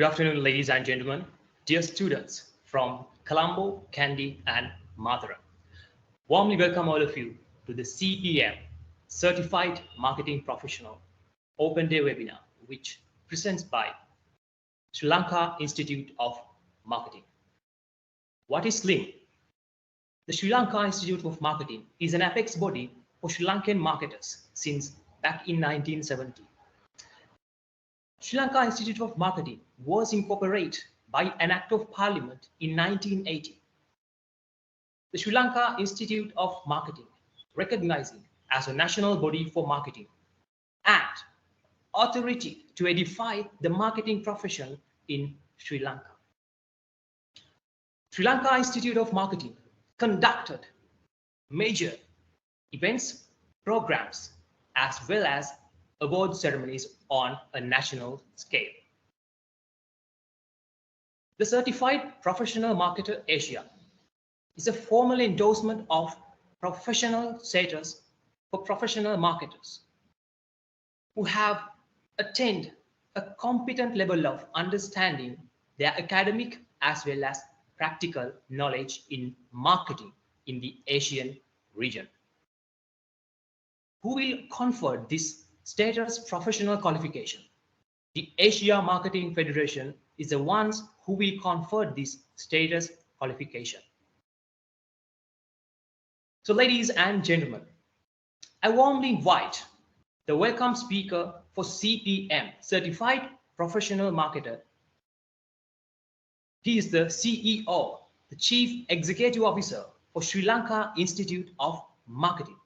Good afternoon, ladies and gentlemen, dear students from Colombo, Kandy, and Matara. Warmly welcome all of you to the CPM Certified Marketing Professional Open Day webinar, which presents by Sri Lanka Institute of Marketing. What is SLIM? The Sri Lanka Institute of Marketing is an apex body for Sri Lankan marketers since back in 1970. Sri Lanka Institute of Marketing was incorporated by an Act of Parliament in 1980. The Sri Lanka Institute of Marketing, recognizing as a national body for marketing and authority to edify the marketing profession in Sri Lanka. Sri Lanka Institute of Marketing conducted major events, programs, as well as award ceremonies on a national scale. The Certified Professional Marketer Asia is a formal endorsement of professional status for professional marketers who have attained a competent level of understanding their academic as well as practical knowledge in marketing in the Asian region. Who will confer this status professional qualification? The Asia Marketing Federation is the ones who will confer this status qualification. So ladies and gentlemen, I warmly invite the welcome speaker for CPM, Certified Professional Marketer. He is the CEO, the Chief Executive Officer for Sri Lanka Institute of Marketing.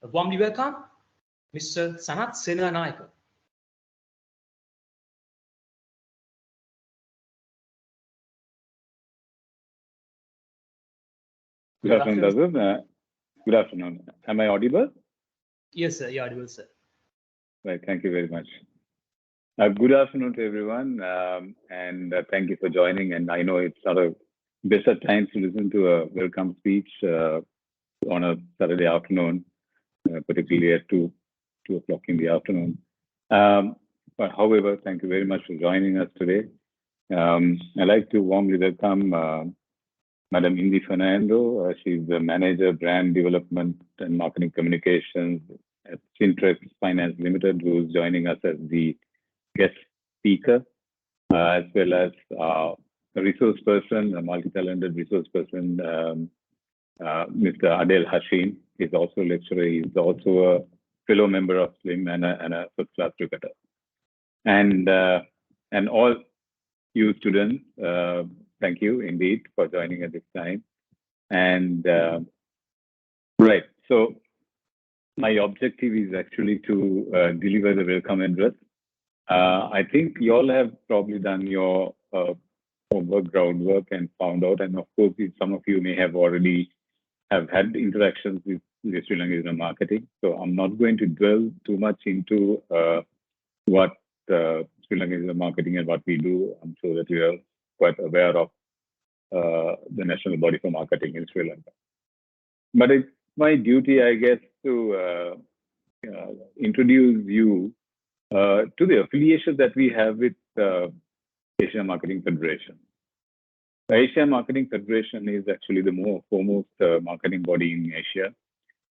A warmly welcome, Mr. Sanath Senanayaka. Good afternoon, David. Good afternoon. Am I audible? Yes, sir. You're audible, sir. Right. Thank you very much. Good afternoon to everyone, and thank you for joining. And I know it's not a best of times to listen to a welcome speech on a Saturday afternoon, particularly at 2 o'clock in the afternoon. But however, thank you very much for joining us today. I'd like to warmly welcome Madam Indi Fernando. She's the Manager, Brand Development and Marketing Communications at Fintrex Finance Limited, who's joining us as the guest speaker, as well as a resource person, a multi-talented resource person, Mr. Adel Hashim. He's also a lecturer. He's also a fellow member of SLIM and a first-class cricketer. And all you students, thank you indeed for joining at this time. And right, so my objective is actually to deliver the welcome address. I think you all have probably done your homework, groundwork, and found out. And of course, some of you may have already have had interactions with the Sri Lankan marketing. So I'm not going to dwell too much into what Sri Lankan marketing and what we do. I'm sure that you are quite aware of the national body for marketing in Sri Lanka. But it's my duty, I guess, to introduce you to the affiliation that we have with Asia Marketing Federation. The Asia Marketing Federation is actually the foremost marketing body in Asia.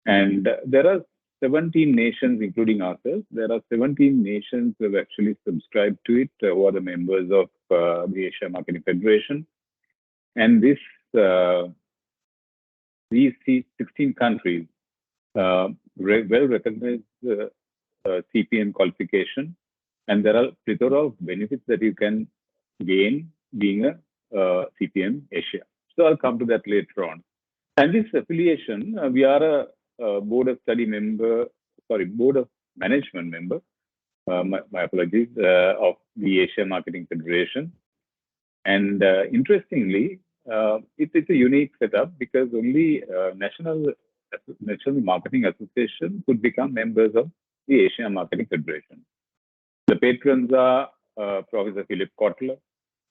And there are 17 nations, including ourselves. There are 17 nations who have actually subscribed to it, who are the members of the Asia Marketing Federation. And these 16 countries well recognize CPM qualification, and there are plethora of benefits that you can gain being a CPM Asia. So I'll come to that later on. And this affiliation, we are a board of management member, my apologies, of the Asia Marketing Federation. And interestingly, it's a unique setup because only National Marketing Association could become members of the Asia Marketing Federation. The patrons are Professor Philip Kotler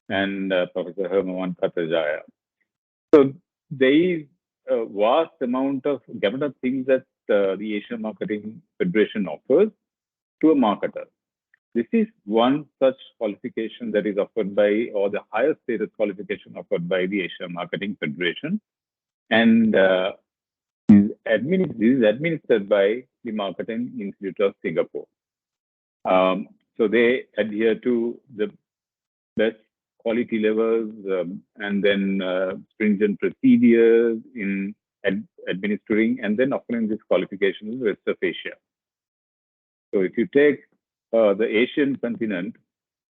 and Professor Hermawan Katajaya. So there is a vast amount of gamut of things that the Asia Marketing Federation offers to a marketer. this is one such qualification that is offered by, or the highest status qualification offered by the Asia Marketing Federation. And this is administered by the Marketing Institute of Singapore. So they adhere to the best quality levels and then stringent procedures in administering and then offering this qualification in the rest of Asia. So if you take the Asian continent,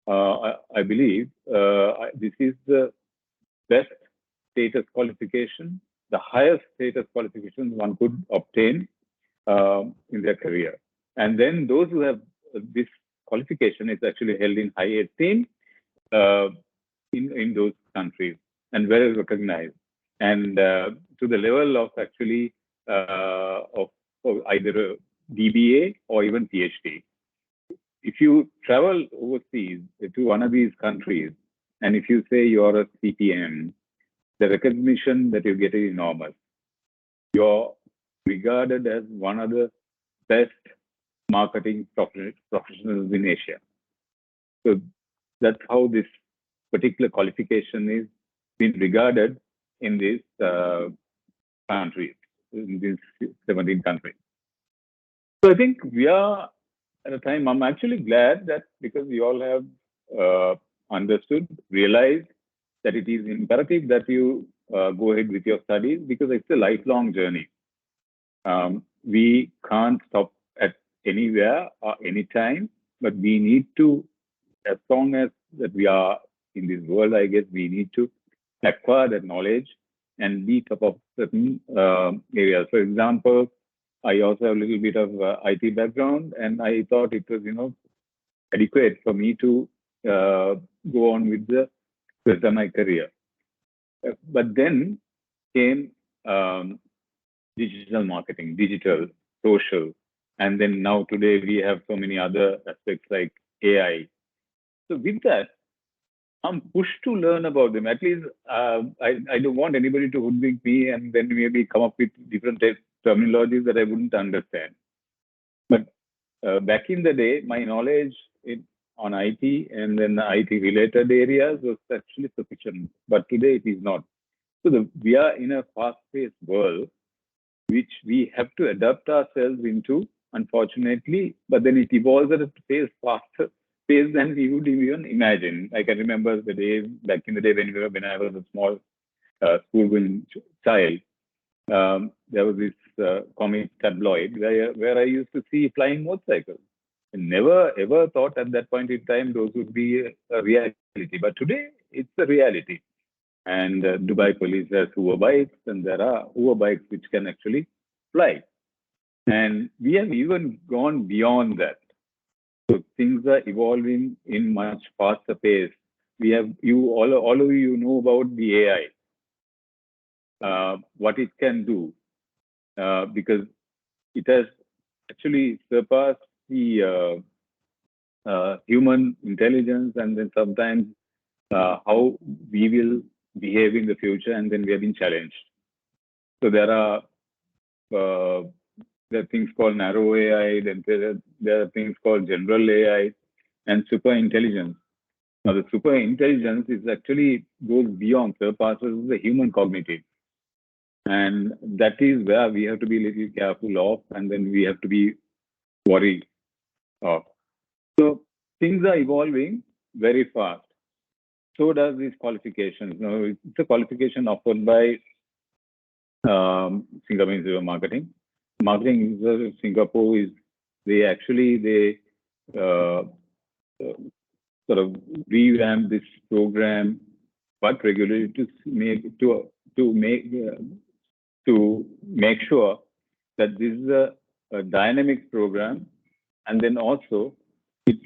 I believe this is the best status qualification, the highest status qualification one could obtain in their career. And then those who have this qualification is actually held in high esteem in those countries and well recognized, and to the level of actually of either a DBA or even PhD. If you travel overseas to one of these countries, and if you say you're a CPM, the recognition that you get is enormous. You're regarded as one of the best marketing professionals in Asia. So that's how this particular qualification is being regarded in these countries, in these 17 countries. So I think we are at a time, I'm actually glad that because we all have understood, realized that it is imperative that you go ahead with your studies because it's a lifelong journey. We can't stop at anywhere or anytime, but we need to, as long as that we are in this world, I guess we need to acquire that knowledge and be top of certain areas. For example, I also have a little bit of IT background, and I thought it was, adequate for me to go on with the rest of my career. But then came digital marketing, digital, social, and then now today we have so many other aspects like AI. So with that, I'm pushed to learn about them. At least I don't want anybody to hoodwink me and then maybe come up with different terminologies that I wouldn't understand. But back in the day, my knowledge on IT and then IT related areas was actually sufficient. But today it is not. So we are in a fast-paced world, which we have to adapt ourselves into, unfortunately, but then it evolves at a faster pace than we would even imagine. I can remember the days back in the day when I was a small school-going child. There was this comic tabloid where I used to see flying motorcycles. I never ever thought at that point in time those would be a reality, but today it's a reality. And Dubai police has Uber bikes, and there are Uber bikes which can actually fly. And we have even gone beyond that. So things are evolving in much faster pace. We have all of you know about the AI, what it can do, because it has actually surpassed the human intelligence, and then sometimes how we will behave in the future, and then we have been challenged. So there are things called narrow AI, then there are things called general AI, and super intelligence. Now the super intelligence is actually goes beyond, surpasses the human cognitive. And that is where we have to be a little careful of, and then we have to be worried of. So things are evolving very fast. So does these qualifications. Now, it's a qualification offered by Singapore Institute of Marketing. Marketing Institute of Singapore is they sort of revamp this program quite regularly to make sure that this is a dynamic program, and then also it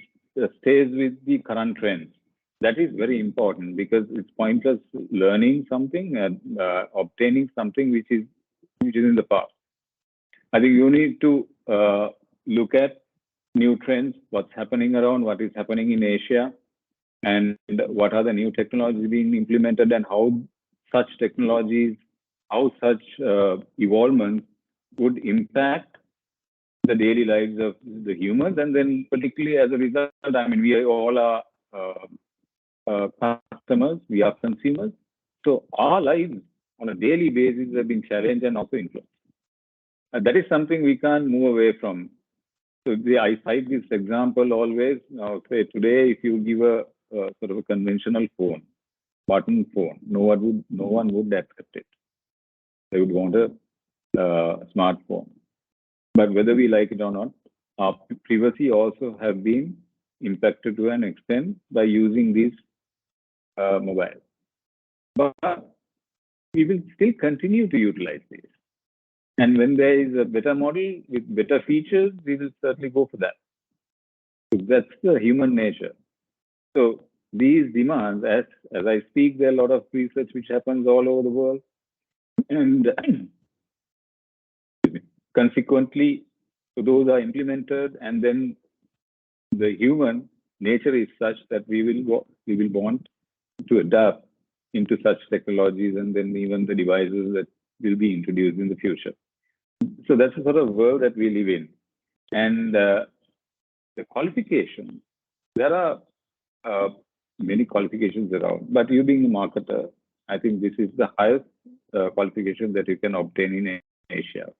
stays with the current trends. That is very important because it's pointless learning something and obtaining something which is in the past. I think you need to look at new trends, what's happening around, what is happening in Asia, and what are the new technologies being implemented, and how such technologies, how such evolvement would impact the daily lives of the humans, and then particularly as a result, I mean, we all are customers, we are consumers. So our lives on a daily basis have been challenged and also influenced. That is something we can't move away from. So I cite this example always. Now, say today, if you give a sort of a conventional phone, button phone, no one would accept it. They would want a smartphone. But whether we like it or not, our privacy also have been impacted to an extent by using these mobile. But we will still continue to utilize these. And when there is a better model with better features, we will certainly go for that. So that's the human nature. So these demands, as I speak, there are a lot of research which happens all over the world. And consequently, so those are implemented, and then the human nature is such that we will want to adapt into such technologies, and then even the devices that will be introduced in the future. So that's the sort of world that we live in. And the qualifications, there are many qualifications around, but you being a marketer, I think this is the highest qualification that you can obtain in Asia.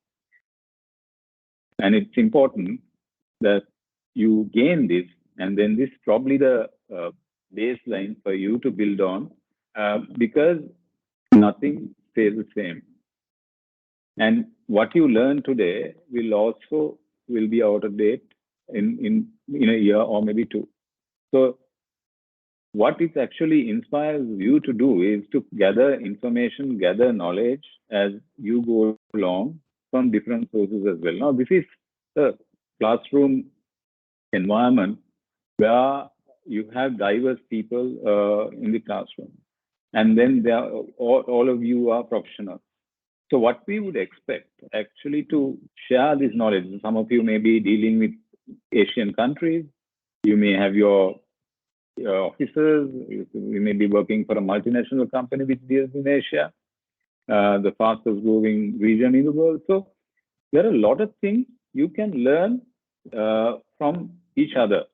And it's important that you gain this, and then this is probably the baseline for you to build on, because nothing stays the same. And what you learn today will be out of date in a year or maybe two. So what it actually inspires you to do is to gather information, gather knowledge as you go along from different sources as well. Now, this is the classroom environment where you have diverse people in the classroom. And then all of you are professionals. So what we would expect actually to share this knowledge, some of you may be dealing with Asian countries, you may have your officers, you may be working for a multinational company which deals in Asia, the fastest growing region in the world. So there are a lot of things you can learn from each other.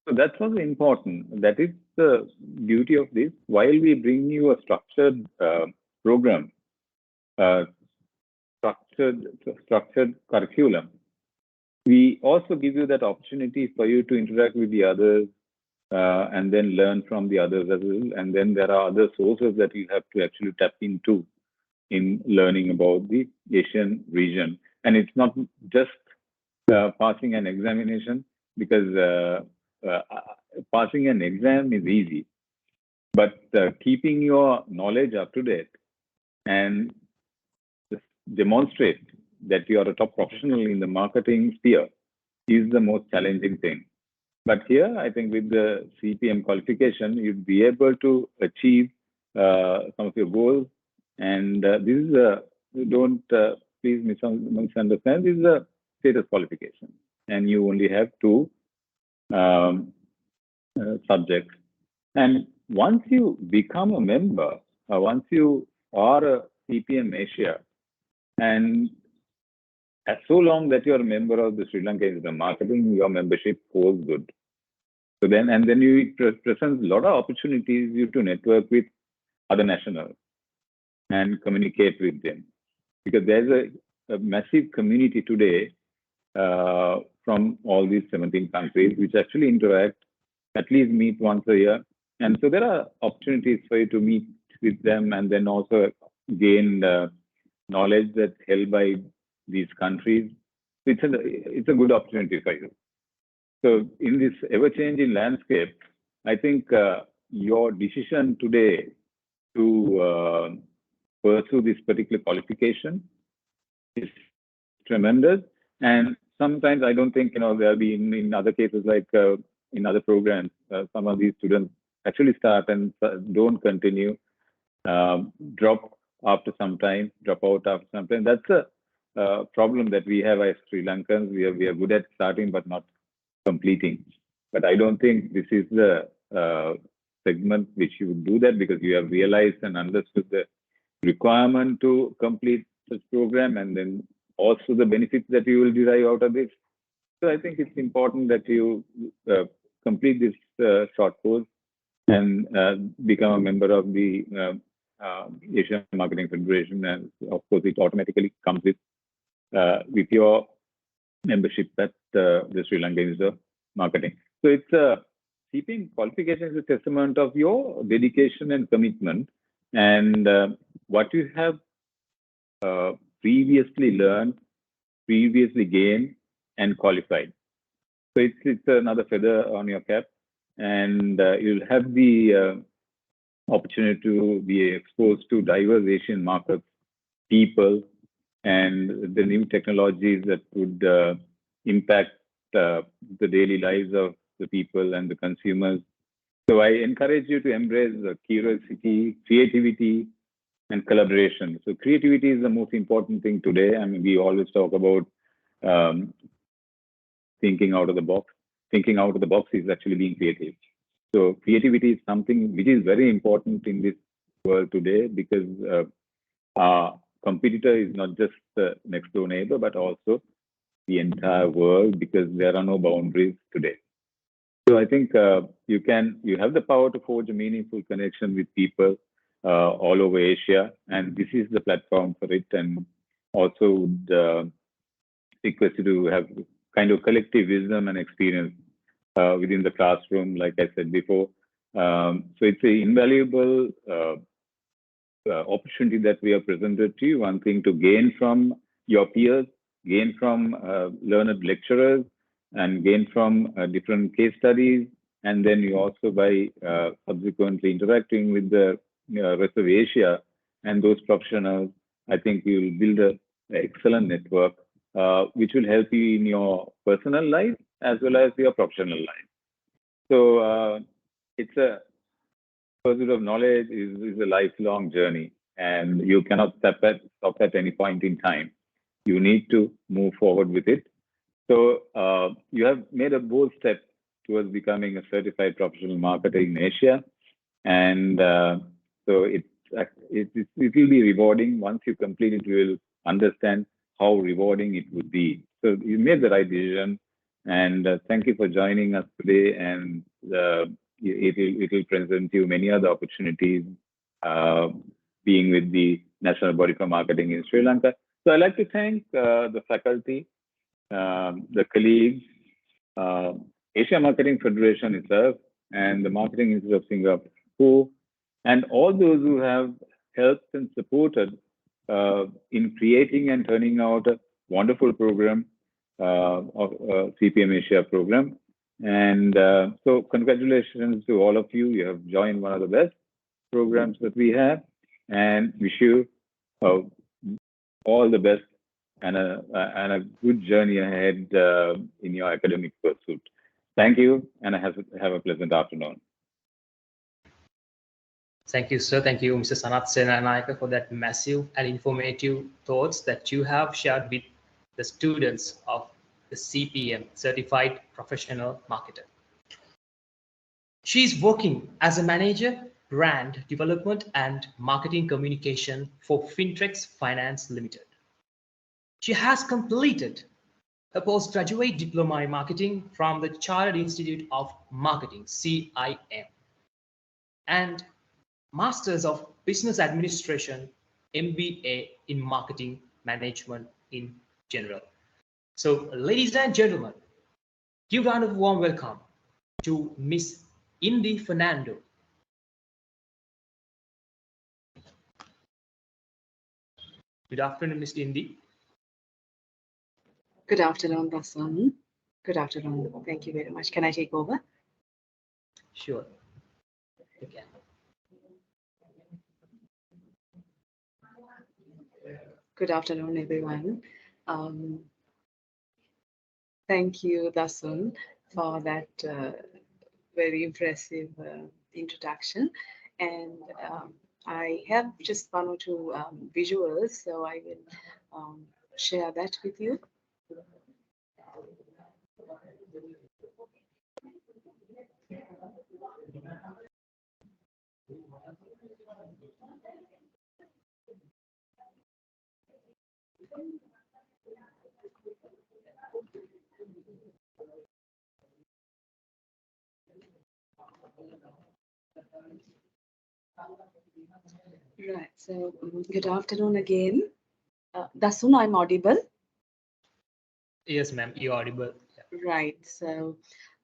So that's what's important. That is the beauty of this. While we bring you a structured program, structured curriculum, we also give you that opportunity for you to interact with the others and then learn from the others as well. And then there are other sources that you have to actually tap into in learning about the Asian region. And it's not just passing an examination, because passing an exam is easy, but keeping your knowledge up to date and demonstrate that you are a top professional in the marketing sphere is the most challenging thing. But here, I think with the CPM qualification, you'd be able to achieve some of your goals. And this is don't please misunderstand, this is a status qualification. And you only have two subjects. And once you become a member, once you are a CPM Asia, and as so long that you're a member of the Sri Lanka Institute of Marketing, your membership holds good. So then you presents a lot of opportunities you to network with other nationals and communicate with them, because there's a massive community today from all these 17 countries which actually interact, at least meet once a year. And so there are opportunities for you to meet with them and then also gain knowledge that's held by these countries. It's a good opportunity for you. So in this ever-changing landscape, I think your decision today to pursue this particular qualification is tremendous. And sometimes I don't think, there'll be in other cases like in other programs, some of these students actually start and don't continue, drop after some time, drop out after some time. That's a problem that we have as Sri Lankans. We are good at starting but not completing. But I don't think this is the segment which you would do that, because you have realized and understood the requirement to complete such program, and then also the benefits that you will derive out of this. So I think it's important that you complete this short course and become a member of the Asian Marketing Federation. And of course, it automatically comes with your membership at the Sri Lanka Institute of Marketing. So it's a CPM qualification is a testament of your dedication and commitment and what you have previously learned, previously gained, and qualified. So it's another feather on your cap, and you'll have the opportunity to be exposed to diverse Asian markets, people, and the new technologies that would impact the daily lives of the people and the consumers. So I encourage you to embrace curiosity, creativity, and collaboration. So creativity is the most important thing today. I mean, we always talk about um, thinking out of the box. Thinking out of the box is actually being creative. So creativity is something which is very important in this world today because our competitor is not just the next door neighbor, but also the entire world because there are no boundaries today. So I think you have the power to forge a meaningful connection with people all over Asia, and this is the platform for it. And also would request you to have kind of collective wisdom and experience within the classroom, like I said before. So it's an invaluable opportunity that we have presented to you. One thing to gain from your peers, gain from learned lecturers, and gain from different case studies. And then you also by subsequently interacting with the rest of Asia and those professionals, I think you will build an excellent network, which will help you in your personal life as well as your professional life. So it's a pursuit of knowledge is a lifelong journey, and you cannot stop at any point in time. You need to move forward with it. So you have made a bold step towards becoming a certified professional marketer in Asia, and so it will be rewarding. Once you complete it, you will understand how rewarding it would be. So you made the right decision, and thank you for joining us today. And it will present you many other opportunities, uh, being with the National Body for Marketing in Sri Lanka. So I'd like to thank the faculty, the colleagues, uh, Asia Marketing Federation itself, and the Marketing Institute of Singapore, and all those who have helped and supported in creating and turning out a wonderful program of CPM Asia program. And so congratulations to all of you. You have joined one of the best programs that we have, and wish you uh, all the best and a good journey ahead in your academic pursuit. Thank you, and have a pleasant afternoon. Thank you, sir. Thank you, Mr. Sanat Senanayaka, for that massive and informative thoughts that you have shared with the students of the CPM, Certified Professional Marketer. She is working as a manager, brand development and marketing communication for Fintrex Finance Limited. She has completed her postgraduate diploma in marketing from the Chartered Institute of Marketing, CIM, and Masters of Business Administration, MBA in Marketing Management in general. So, ladies and gentlemen, give round of warm welcome to Miss Indi Fernando. Good afternoon, Miss Indi. Good afternoon, Dasan. Good afternoon. Thank you very much. Can I take over? Sure, you can. Good afternoon, everyone. Thank you, Dasun, for that very impressive introduction. And I have just one or two visuals, so I will share that with you. Right. So good afternoon again. Dasun, I'm audible. Yes, ma'am, you're audible. Yeah. Right. So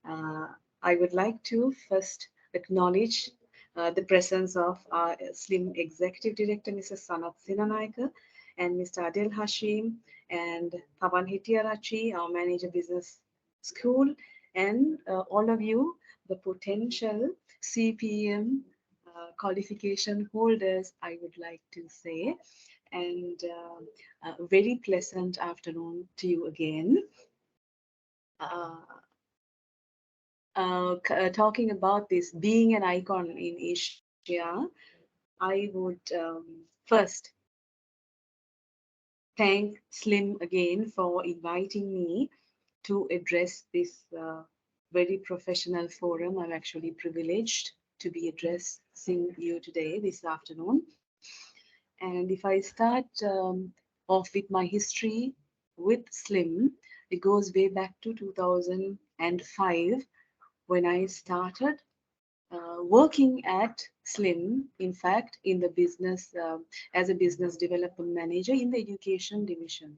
uh, I would like to first acknowledge the presence of our SLIM Executive Director, Mrs. Sanat Sinanaika, and Mr. Adil Hashim, and Pavan Hitiarachi, our Manager Business School, and all of you, the potential CPM qualification holders, I would like to say. And a very pleasant afternoon to you again. Uh, Talking about this being an icon in Asia, I would first thank Slim again for inviting me to address this very professional forum. I'm actually privileged to be addressing you today, this afternoon. And if I start off with my history with Slim, it goes way back to 2005 when I started working at Slim, in fact, in the business as a business development manager in the education division.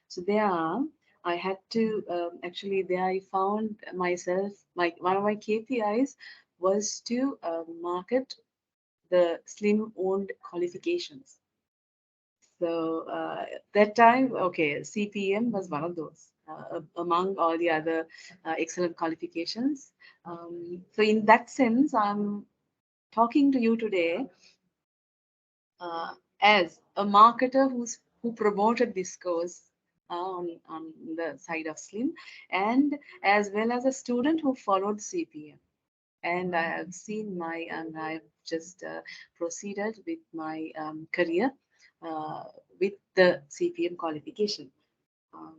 So there, I had to actually there I found myself. My one of my KPIs was to market the Slim owned qualifications. So that time, okay, CPM was one of those among all the other excellent qualifications. So in that sense, I'm talking to you today as a marketer who promoted this course on the side of Slim, and as well as a student who followed CPM. And I have seen and I've just proceeded with my career uh, with the CPM qualification. Um,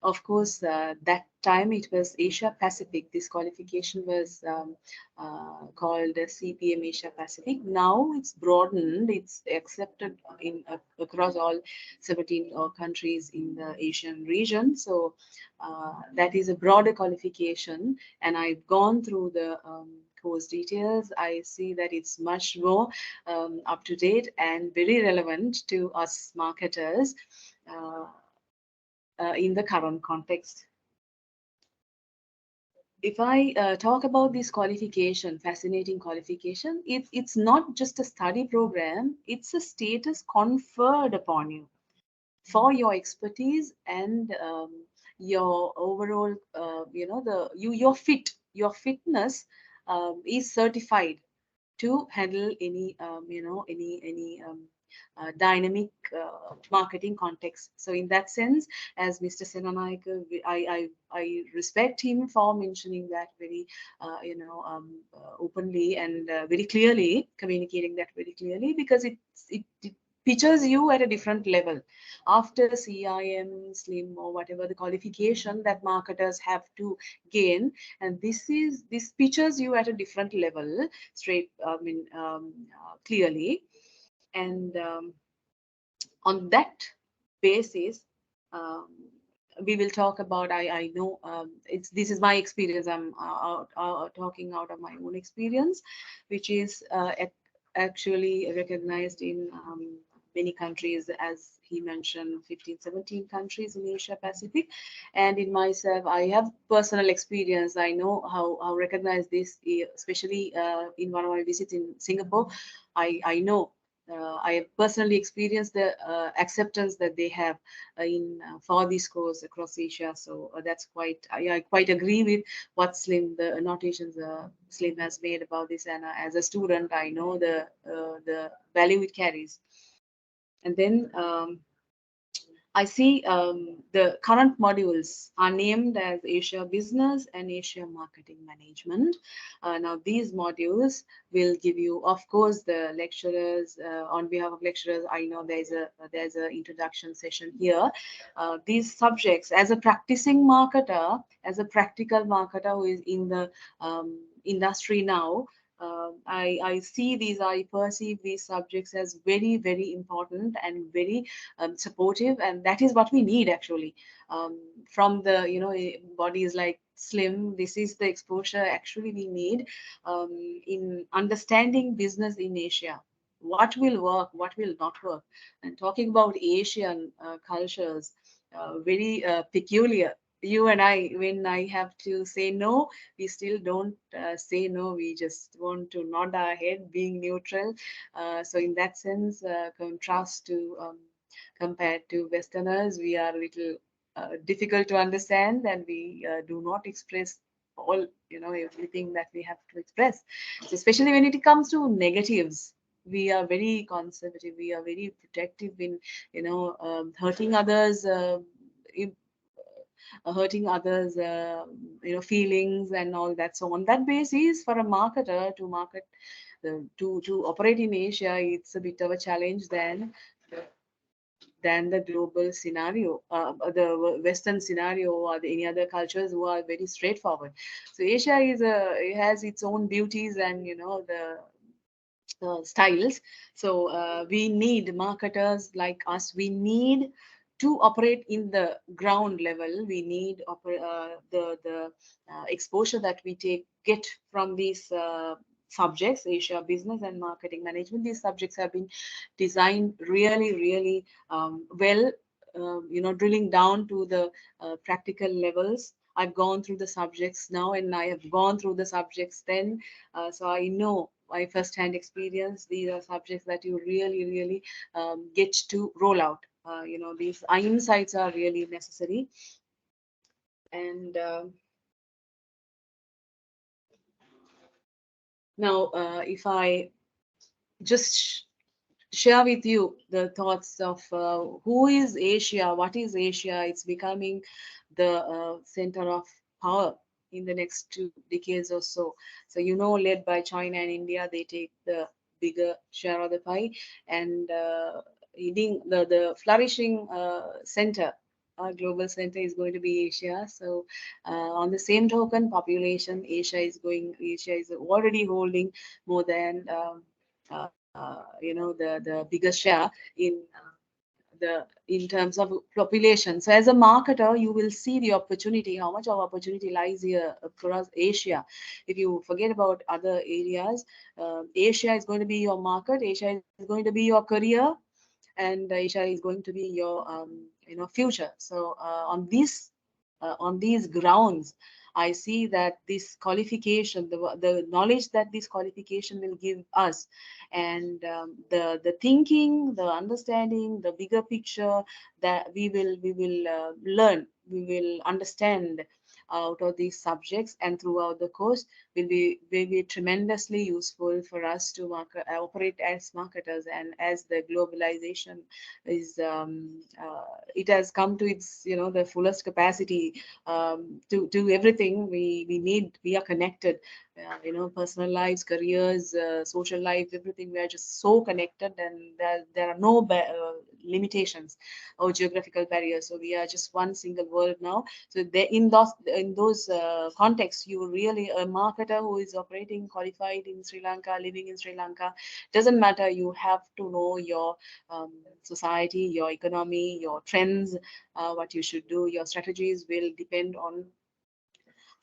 of course, that time it was Asia Pacific. This qualification was called CPM Asia Pacific. Now it's broadened. It's accepted in across all 17 countries in the Asian region. So that is a broader qualification. And I've gone through the course details. I see that it's much more up to date and very relevant to us marketers. In the current context. If I talk about this qualification, fascinating qualification, it's not just a study program, it's a status conferred upon you for your expertise and your overall, your fitness is certified to handle any dynamic marketing context. So in that sense, as Mr. Senanaik, I respect him for mentioning that very openly and very clearly, communicating that very clearly, because it pitches you at a different level after CIM, Slim, or whatever the qualification that marketers have to gain. And this pitches you at a different level, straight, clearly. And on that basis, um, we will talk about. I know this is my experience. I'm talking out of my own experience, which is actually recognized in many countries, as he mentioned, 15, 17 countries in Asia Pacific. And in myself, I have personal experience. I know how recognized this, especially in one of my visits in Singapore. I know I have personally experienced the acceptance that they have in for this course across Asia. So that's quite, I quite agree with what Slim, the annotations Slim has made about this. And as a student, I know the value it carries. And then I see the current modules are named as Asia Business and Asia Marketing Management. Now, these modules will give you, of course, the lecturers. On behalf of lecturers, I know there's a introduction session here. These subjects, as a practicing marketer, as a practical marketer who is in the industry now, I see these, I perceive these subjects as very, very important and very supportive, and that is what we need actually from the bodies like slim. This is the exposure actually we need in understanding business in Asia. What will work, what will not work. And talking about Asian cultures, very peculiar. You and I, when I have to say no, we still don't say no. We just want to nod our head, being neutral. So in that sense, contrast to compared to Westerners, we are a little difficult to understand, and we do not express all, everything that we have to express. So especially when it comes to negatives, we are very conservative. We are very protective in, hurting others. Hurting others feelings and all that. So on that basis, for a marketer to market to operate in Asia, it's a bit of a challenge than the global scenario, the Western scenario, or any other cultures who are very straightforward. So Asia it has its own beauties and the styles. So we need marketers like us. We need to operate in the ground level. We need the exposure that we get from these subjects, Asia business and marketing management. These subjects have been designed really, really well. Drilling down to the practical levels. I've gone through the subjects now, and I have gone through the subjects then. So I know by first-hand experience, these are subjects that you really, really get to roll out. These insights are really necessary. And now, if I just share with you the thoughts of who is Asia, what is Asia, it's becoming the center of power in the next 2 decades or so. So, led by China and India, they take the bigger share of the pie, and leading the flourishing center. Our global center is going to be Asia. So, on the same token, population, Asia is already holding more than the biggest share in terms of population. So as a marketer, you will see the opportunity, how much of opportunity lies here across Asia. If you forget about other areas, Asia is going to be your market. Asia is going to be your career, and Asia is going to be your future. So on these grounds, I see that this qualification, the knowledge that this qualification will give us, and the thinking, the understanding, the bigger picture that we will learn, we will understand out of these subjects and throughout the course will be tremendously useful for us to operate as marketers. And as the globalization is it has come to its the fullest capacity, to everything we are connected, personal lives, careers, social life, everything. We are just so connected, and there are no limitations or geographical barriers. So we are just one single world now. So in those contexts, you really a marketer who is operating qualified in Sri Lanka, living in Sri Lanka, doesn't matter. You have to know your society, your economy, your trends, what you should do. Your strategies will depend on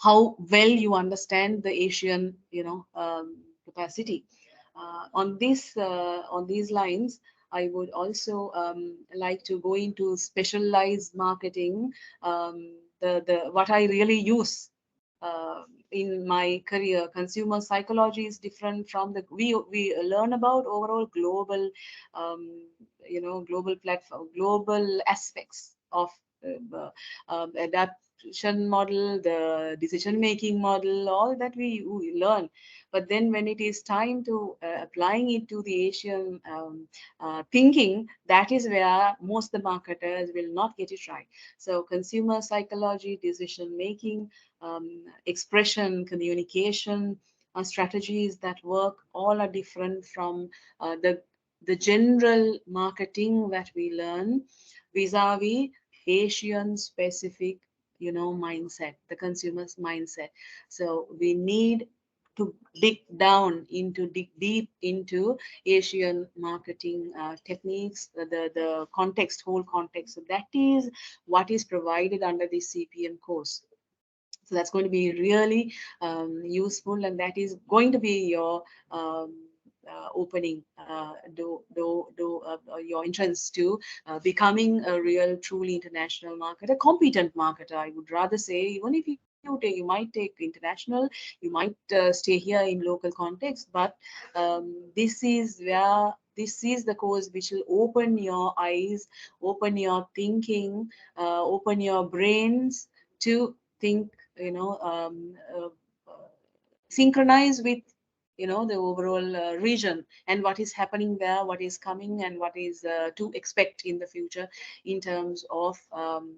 how well you understand the Asian, capacity. On these lines, I would also like to go into specialized marketing. The what I really use in my career. Consumer psychology is different from the we learn about overall global, global platform, global aspects of adaptation model, the decision making model, all that we learn. But then when it is time to applying it to the Asian thinking, that is where most the marketers will not get it right. So consumer psychology, decision making, expression, communication, strategies that work, all are different from the general marketing that we learn vis-a-vis Asian specific, mindset, the consumer's mindset. So we need to dig deep into Asian marketing techniques, the context, whole context. So that is what is provided under the CPM course. So that's going to be really useful, and that is going to be your opening your entrance to becoming a real, truly international market, a competent market. I would rather say, even if you might take international, you might stay here in local context, but this is where this is the course which will open your eyes, open your thinking, open your brains to think, synchronize with the overall region and what is happening there, what is coming, and what is to expect in the future in terms of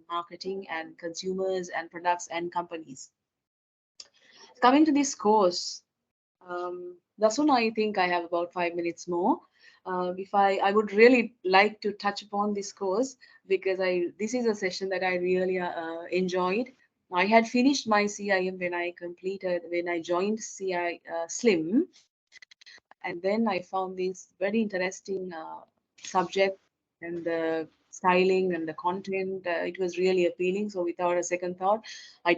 marketing and consumers and products and companies. Coming to this course, that's when I think I have about 5 minutes more. If I would really like to touch upon this course, because this is a session that I really enjoyed. I had finished my CIM when I joined CI Slim, and then I found this very interesting subject, and the styling and the content. It was really appealing. So without a second thought, I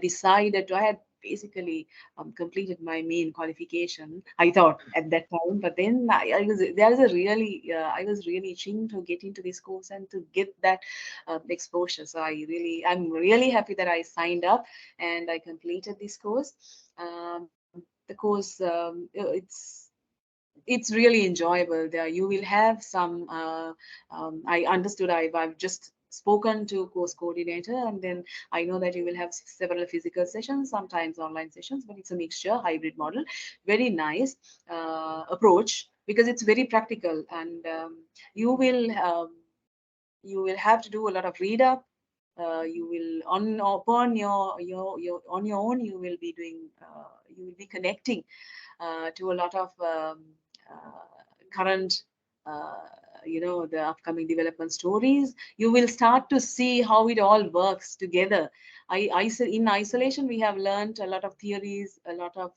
had basically completed my main qualification, I thought at that time. But then I was really itching to get into this course and to get that exposure. So I'm really happy that I signed up and I completed this course. The course, it's really enjoyable. There you will have some I understood, I've just spoken to course coordinator, and then I know that you will have several physical sessions, sometimes online sessions, but it's a mixture, hybrid model. Very nice approach, because it's very practical, and you will have to do a lot of read up. You will upon your on your own, you will be doing you will be connecting to a lot of current the upcoming development stories. You will start to see how it all works together. In isolation, we have learned a lot of theories, a lot of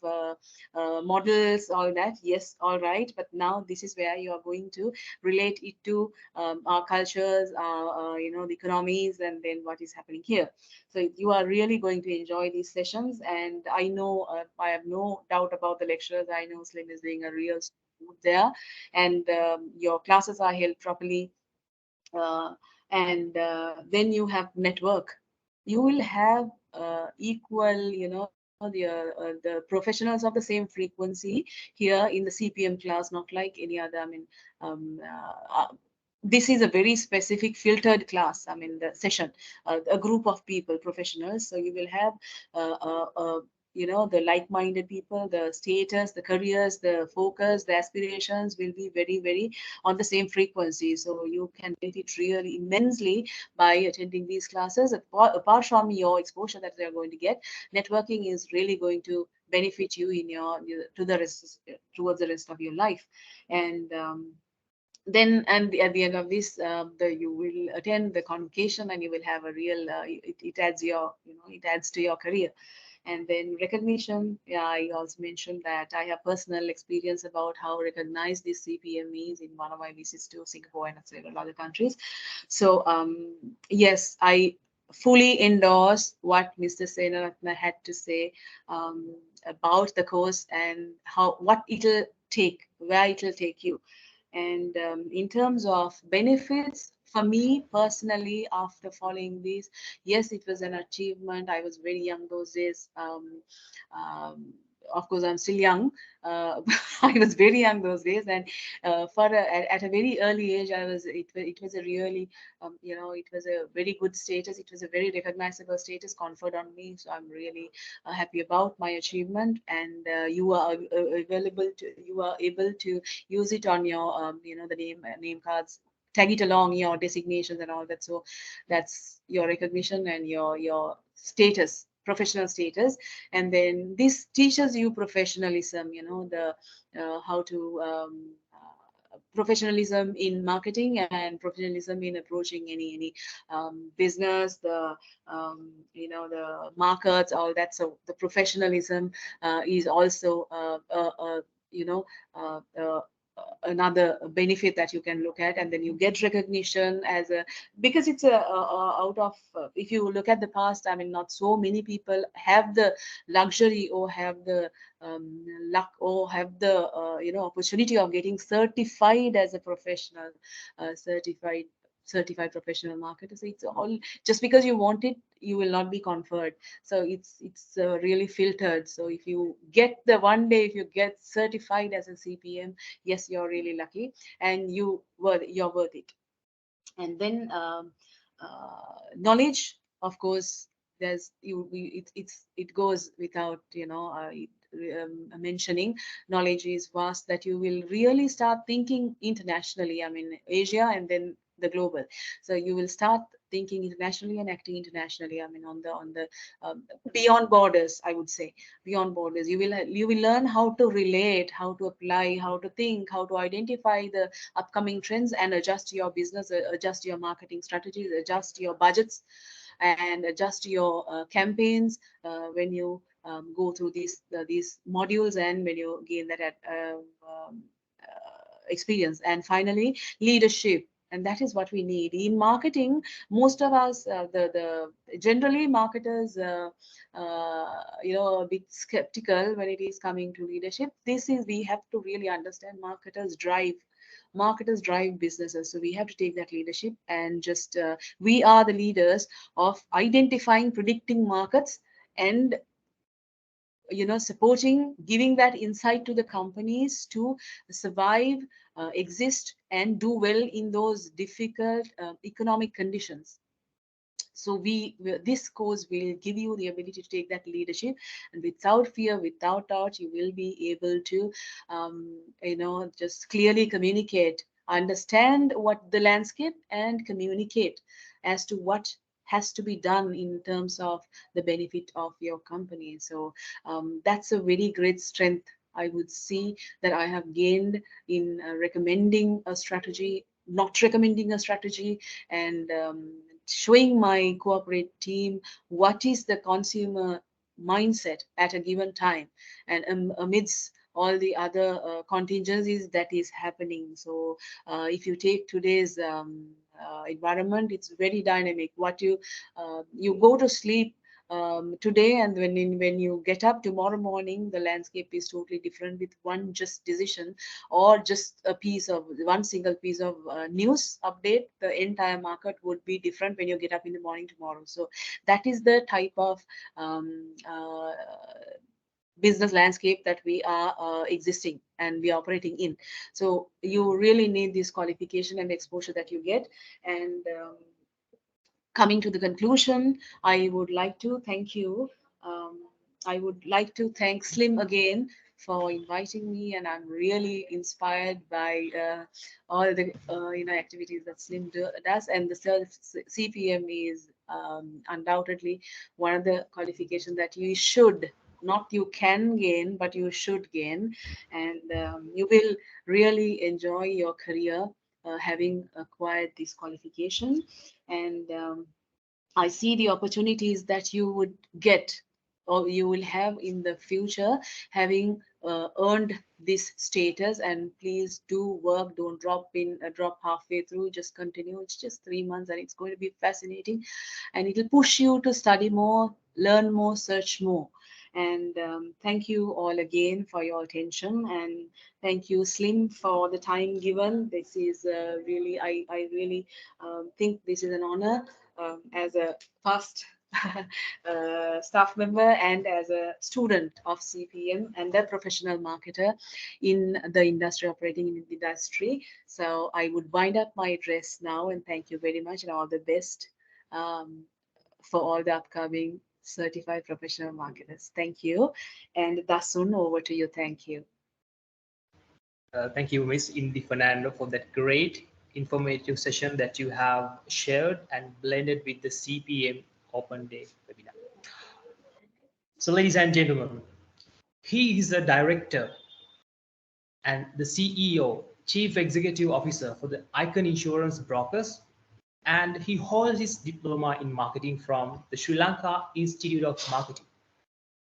models, all that. Yes, all right. But now this is where you are going to relate it to our cultures, our the economies, and then what is happening here. So you are really going to enjoy these sessions, and I know I have no doubt about the lecturers. I know Slim is doing a real there, and your classes are held properly, uh, and then you have network. You will have equal, the professionals of the same frequency here in the CPM class, not like any other. I mean, um, this is a very specific filtered class. I mean, the session, a group of people, professionals. So you will have the like-minded people, the status, the careers, the focus, the aspirations will be very, very on the same frequency. So you can benefit really immensely by attending these classes. Apart from your exposure that they're going to get, networking is really going to benefit you in towards the rest of your life. And then, and at the end of this, you will attend the convocation, and you will have a real it adds it adds to your career. And then recognition, yeah, I also mentioned that I have personal experience about how recognized this CPM is in one of my visits to Singapore and several other countries. So yes, I fully endorse what Mr. Senaratna had to say about the course and what it'll take, where it'll take you. And in terms of benefits, for me personally, after following this, yes, it was an achievement. I was very young those days. Of course, I'm still young. I was very young those days, and at a very early age, it was a really, it was a very good status. It was a very recognizable status conferred on me. So I'm really happy about my achievement, and you are able to use it on your the name cards, tag it along your designations and all that. So that's your recognition and your status, professional status. And then this teaches you professionalism, the how to professionalism in marketing and professionalism in approaching any business, the markets, all that. So the professionalism is also you know uh, uh, another benefit that you can look at. And then you get recognition as a, because it's out of if you look at the past, I mean, not so many people have the luxury or have the luck or have the opportunity of getting certified as a professional, certified professional marketer. So it's all, just because you want it, you will not be conferred. So it's really filtered. So if you get the one day, if you get certified as a CPM, yes, you're really lucky, and you're worth it. And then knowledge, of course, it goes without mentioning. Knowledge is vast, that you will really start thinking internationally. I mean, Asia and then the global. So you will start thinking internationally and acting internationally. I mean, on the beyond borders, I would say. Beyond borders, you will learn how to relate, how to apply, how to think, how to identify the upcoming trends and adjust your business, adjust your marketing strategies, adjust your budgets, and adjust your campaigns when you go through these modules, and when you gain that experience. And finally, leadership. And that is what we need in marketing. Most of us, the generally marketers, a bit skeptical when it is coming to leadership. We have to really understand marketers drive businesses. So we have to take that leadership, and just we are the leaders of identifying, predicting markets, and supporting, giving that insight to the companies to survive, exist, and do well in those difficult economic conditions. So this course will give you the ability to take that leadership, and without fear, without doubt, you will be able to just clearly communicate, understand what the landscape, and communicate as to what has to be done in terms of the benefit of your company. So that's a very great strength, I would see, that I have gained in recommending a strategy, not recommending a strategy, and showing my corporate team what is the consumer mindset at a given time, and amidst all the other contingencies that is happening. So if you take today's environment, it's very dynamic. What you go to sleep today, and when you get up tomorrow morning, the landscape is totally different. With one just decision, or just one single piece of news update, the entire market would be different when you get up in the morning tomorrow. So that is the type of business landscape that we are existing and we are operating in. So you really need this qualification and exposure that you get. And coming to the conclusion, I would like to thank you. I would like to thank Slim again for inviting me, and I'm really inspired by all the activities that Slim does. And the CPM is undoubtedly one of the qualifications that you should, not you can gain, but you should gain, and you will really enjoy your career having acquired this qualification. And I see the opportunities that you would get, or you will have in the future, having earned this status. And please do work, don't drop halfway through, just continue. It's just 3 months, and it's going to be fascinating, and it'll push you to study more, learn more, search more. And thank you all again for your attention, and thank you, Slim, for the time given. This is really, I really think this is an honor as a past staff member and as a student of CPM and a professional marketer in the industry, operating in the industry. So I would wind up my address now, and thank you very much, and all the best for all the upcoming certified professional marketers. Thank you. And Dasun, over to you. Thank you. Thank you, Ms. Indi Fernando, for that great informative session that you have shared and blended with the CPM Open Day webinar. So, ladies and gentlemen, he is the director and the CEO, Chief Executive Officer for the Icon Insurance Brokers, and he holds his diploma in marketing from the Sri Lanka Institute of Marketing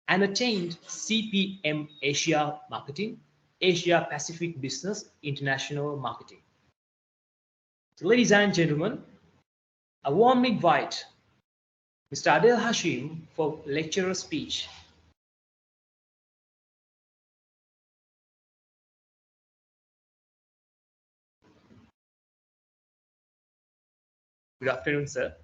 and attained CPM Asia Marketing Asia Pacific Business International Marketing. So, ladies and gentlemen, I warmly invite Mr. Adel Hashim for lecturer speech. Good afternoon, sir.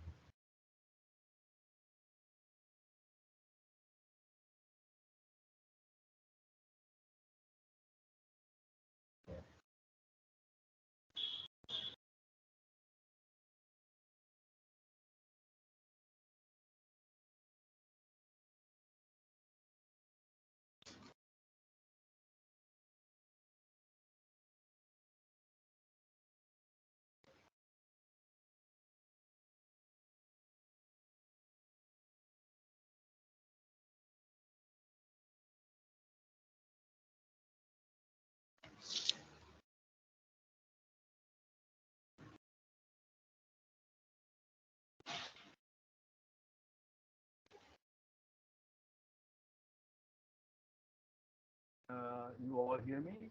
You all hear me?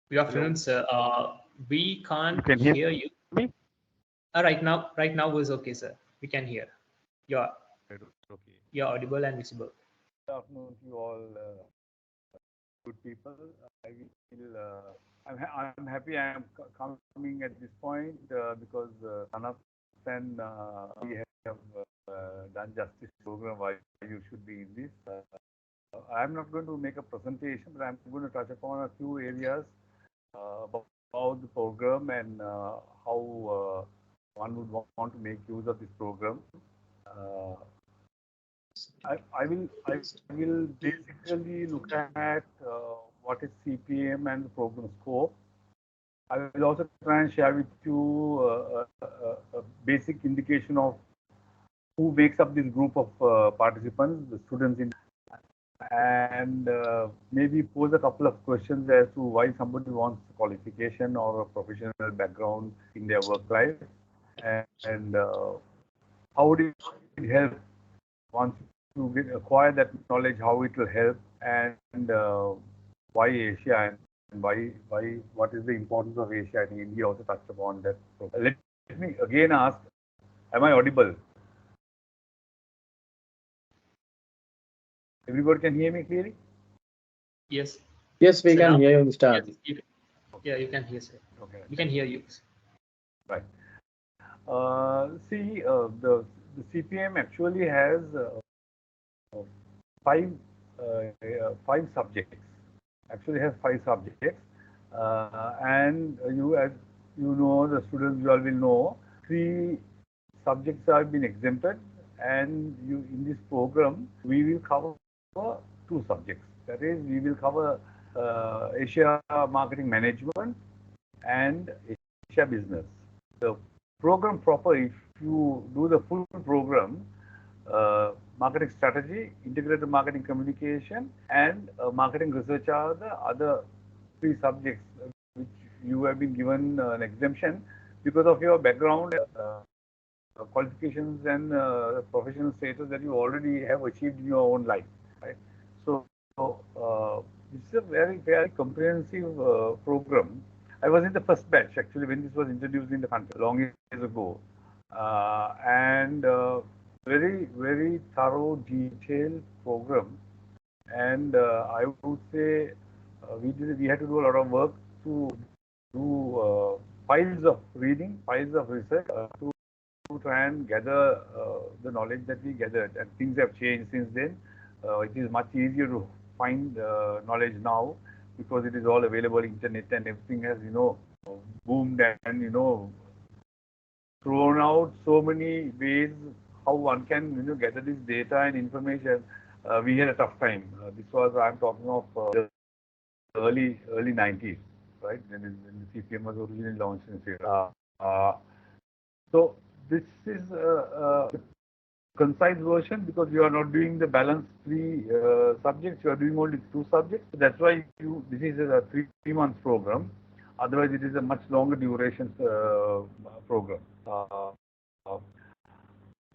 Good afternoon, sir. We can't can hear you. me? Right now was okay, sir. We can hear. You're Okay. you're audible and visible. Good afternoon to you all, good people. I feel I'm happy I am coming at this point because Anat and we have done justice program why you should be in this. I'm not going to make a presentation, but I'm going to touch upon a few areas about the program and how one would want to make use of this program. I will basically look at what is CPM and the program scope. I will also try and share with you a basic indication of who makes up this group of participants, the students in, and maybe pose a couple of questions as to why somebody wants qualification or a professional background in their work life, and how would it help once you acquire that knowledge, how it will help, and why Asia and why what is the importance of Asia. I think India also touched upon that. So let me again ask, am I audible? Everybody can hear me clearly? Yes. Yes, we So can now- hear you, Mr. Yes, Adi. you can hear, sir. Okay. We can hear you. Right. See, the CPM actually has five five subjects. Actually has five subjects, and as you know, the students you all will know, three subjects have been exempted, and in this program we will cover two subjects. That is, we will cover Asia Marketing Management and Asia Business. The program proper, if you do the full program, marketing strategy, integrated marketing communication, and marketing research are the other three subjects which you have been given an exemption because of your background, qualifications, and professional status that you already have achieved in your own life. Right? So this is a very comprehensive program. I was in the first batch actually when this was introduced in the country long years ago, and very thorough, detailed program. And I would say we had to do a lot of work to do piles of reading, piles of research to try and gather the knowledge that we gathered. And things have changed since then. It is much easier to find knowledge now because it is all available internet and everything has boomed and thrown out so many ways how one can gather this data and information. We had a tough time. This was, I'm talking of the early 90s, right? When the CPM was originally launched in Sierra. So this is a concise version because you are not doing the balanced three subjects. You are doing only two subjects. So that's why this is a three-month program. Otherwise, it is a much longer duration program.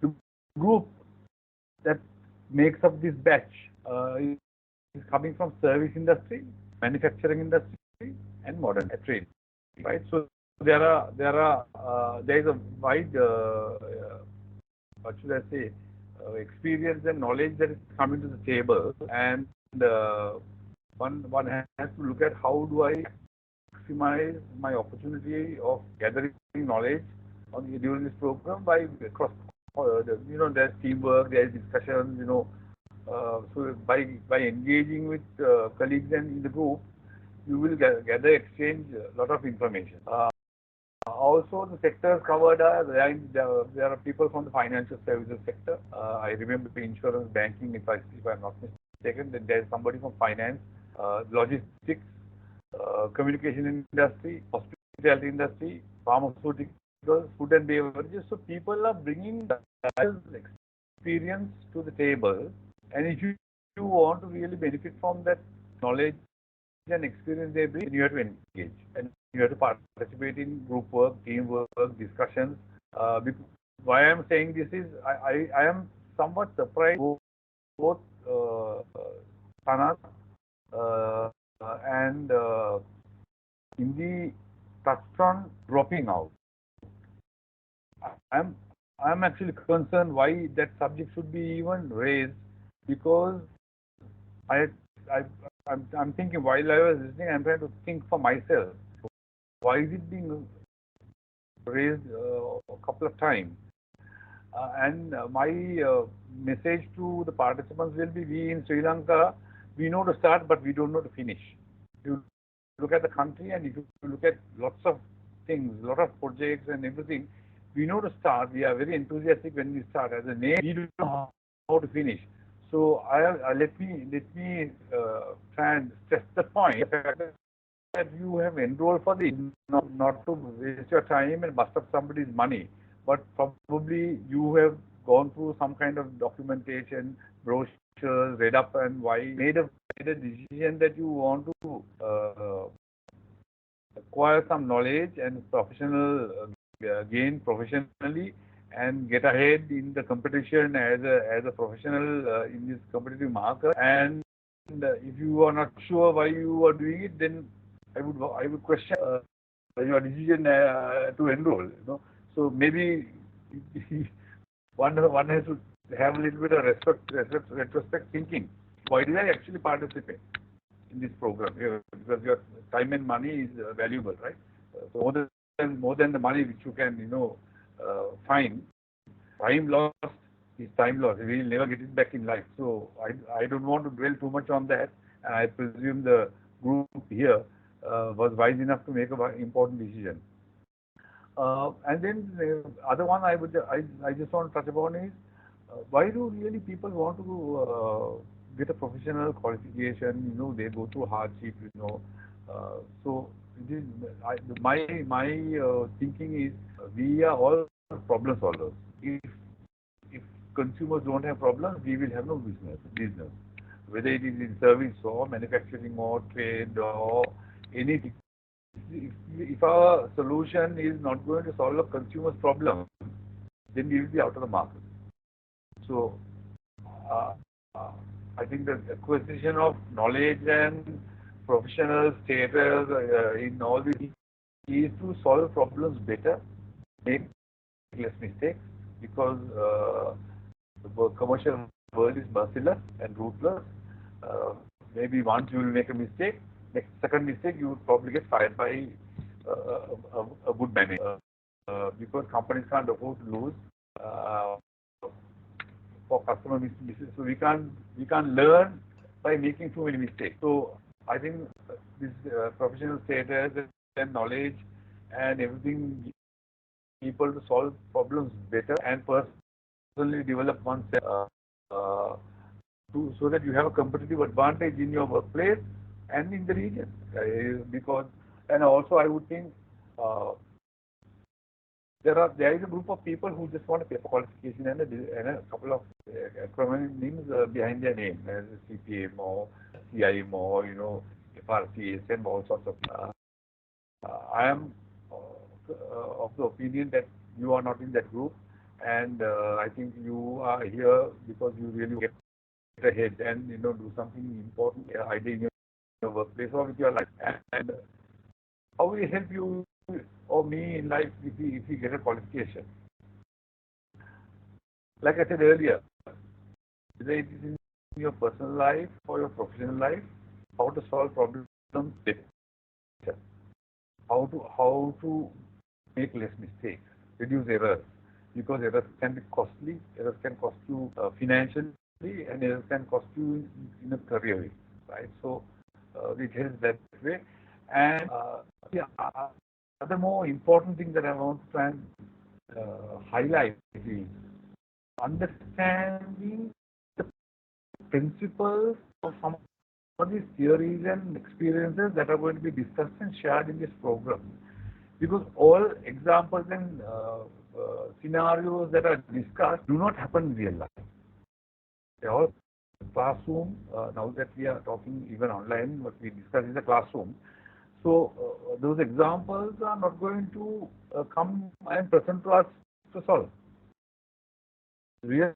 The group that makes up this batch is coming from service industry, manufacturing industry, and modern trade, right? So there is a wide what should I say experience and knowledge that is coming to the table, and one has to look at how do I maximize my opportunity of gathering knowledge during this program by across there's teamwork, there's discussions, so by engaging with colleagues and in the group, you will gather exchange a lot of information. Also, the sectors covered are there are people from the financial services sector. I remember insurance, banking, if I'm not mistaken. Then there's somebody from finance, logistics, communication industry, hospitality industry, pharmaceuticals, food and beverages. So people are bringing experience to the table, and if you want to really benefit from that knowledge and experience they bring, you have to engage and you have to participate in group work, teamwork, discussions. Why I'm saying this is I am somewhat surprised both Sanat and Indi touched on dropping out. I'm actually concerned why that subject should be even raised, because I'm thinking while I was listening, I'm trying to think for myself. Why is it being raised a couple of times? And my message to the participants will be: we in Sri Lanka, we know to start, but we don't know to finish. You look at the country, and if you look at lots of things, lot of projects and everything, we know to start. We are very enthusiastic when we start. As a name, we don't know how to finish. So let me try and stress the point that you have enrolled for this, not to waste your time and bust up somebody's money, but probably you have gone through some kind of documentation, brochures, read up, and made a decision that you want to acquire some knowledge and professional gain professionally and get ahead in the competition as a professional in this competitive market. And if you are not sure why you are doing it, then I would question your decision to enroll. So maybe one has to have a little bit of retrospect thinking. Why did I actually participate in this program? Because your time and money is valuable, right? So more than the money which you can find. Time lost is time lost. We will never get it back in life. So I don't want to dwell too much on that. And I presume the group here was wise enough to make an important decision. And then the other one I just want to touch upon is why do really people want to get a professional qualification? They go through hardship. So it is my thinking is we are all problem solvers. If consumers don't have problems, we will have no business. Whether it is in service or manufacturing or trade or anything. If our solution is not going to solve a consumer's problem, then we will be out of the market. So I think the acquisition of knowledge and professional status in all these is to solve problems better, make less mistakes, because the commercial world is merciless and ruthless. Maybe once you will make a mistake, second mistake you would probably get fired by a good manager, because companies can't afford to lose for customer mistakes. So we can't learn by making too many mistakes. So I think this professional status and knowledge and everything, people to solve problems better and personally develop oneself so that you have a competitive advantage in your workplace and in the region. And also I would think there is a group of people who just want a paper qualification and a couple of acronyms behind their name, as CPM or CIM or FRCS and all sorts of. I am of the opinion that you are not in that group, and I think you are here because you really get ahead and do something important idea in your workplace or with your life. And how will it help you or me in life if we get a qualification? Like I said earlier, whether it is in your personal life or your professional life, how to solve problems better, how to make less mistakes, reduce errors, because errors can be costly. Errors can cost you financially, and errors can cost you in a career way, right? So it helps that way. And the other more important thing that I want to try and highlight is understanding the principles of some of these theories and experiences that are going to be discussed and shared in this program. Because all examples and scenarios that are discussed do not happen in real life. They are all classroom. Now that we are talking even online, what we discuss is a classroom. So those examples are not going to come and present to us to solve. Real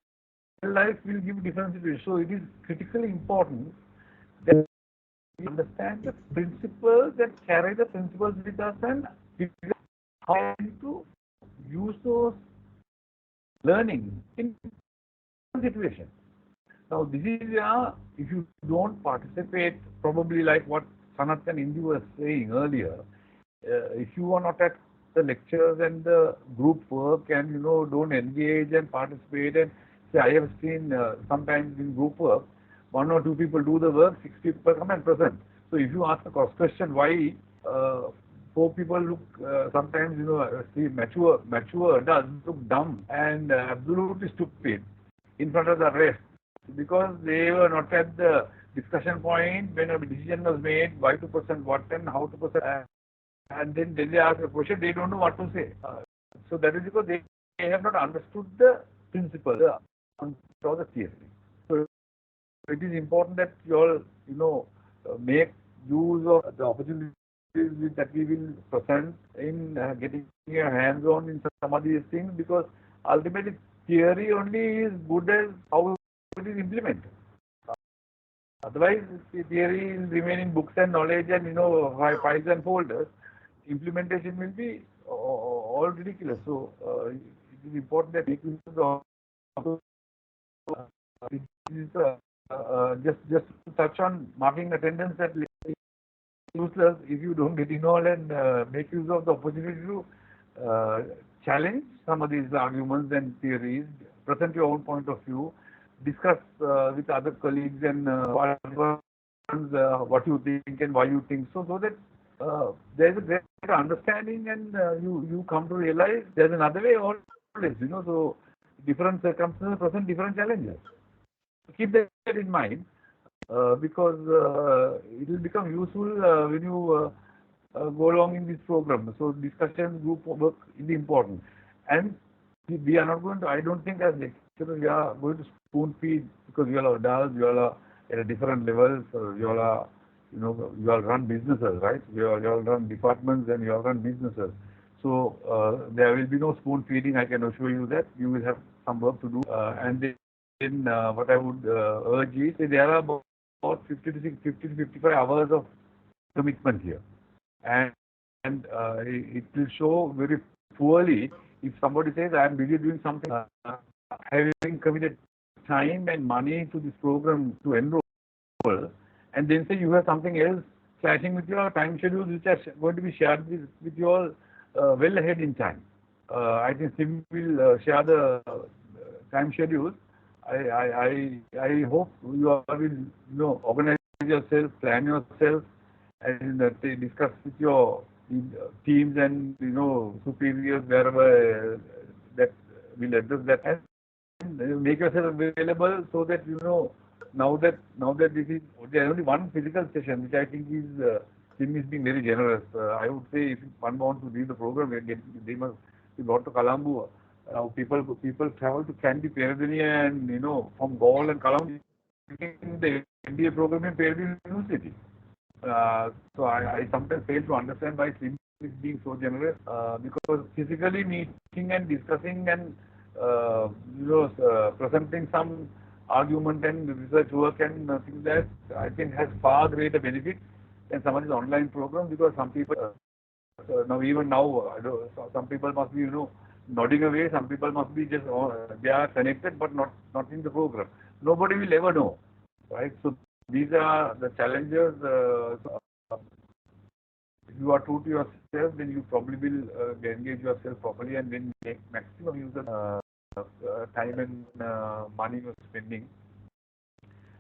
life will give different situations. So it is critically important that we understand the principles that carry the principles with us and how to use those learning in situations. Now, this is if you don't participate, probably like what Sanat and Indi was saying earlier, if you are not at the lectures and the group work and don't engage and participate, and say I have seen sometimes in group work, 1 or 2 people do the work, 6 people come and present. So if you ask a question, why 4 people look sometimes mature does look dumb and absolutely stupid in front of the rest, because they were not at the discussion point when a decision was made, why to present what and how to present, and then they ask a question, they don't know what to say. So that is because they have not understood the principle or the theory. So it is important that you all make use of the opportunities that we will present in getting your hands on in some of these things, because ultimately theory only is good as how it is implemented. Otherwise, the theory will remain in books and knowledge and files and folders. Implementation will be all ridiculous. So it is important that make use of just to touch on marking attendance that useless if you don't get involved and make use of the opportunity to challenge some of these arguments and theories, present your own point of view, discuss with other colleagues and what you think and why you think so that there is a great understanding and you come to realize there's another way always, so different circumstances present different challenges. Keep that in mind because it will become useful when you go along in this program. So discussion, group work is important. And we are not going to, I don't think as lecturers we are going to spoon feed, because you all are adults, you all are at a different level, so you all are, you all run businesses, right? You all run departments and you all run businesses. So there will be no spoon feeding, I can assure you that. You will have some work to do. And then what I would urge is there are about 50 to 55 hours of commitment here. And it will show very poorly if somebody says, I am busy doing something, having committed time and money to this program to enroll, and then say you have something else clashing with your time schedules, which are going to be shared with you all well ahead in time. I think Sim will share the time schedules. I hope you all will organize yourself, plan yourself, and discuss with your teams and superiors wherever that will address that, and make yourself available so that now that this is only one physical session, which I think is Tim is being very generous. I would say if one wants to read the program, they must go to Colombo. People travel to Kandy, Peradeniya, and from Gaul and Colombo in the MBA program in Peradeniya University. So I sometimes fail to understand why Sim is being so generous, because physically meeting and discussing and presenting some argument and research work and things that I think has far greater benefit than some of these online programs, because some people some people must be nodding away. Some people must be just they are connected but not in the program. Nobody will ever know, right? So these are the challenges. If you are true to yourself, then you probably will engage yourself properly and then make maximum use of time and money you're spending.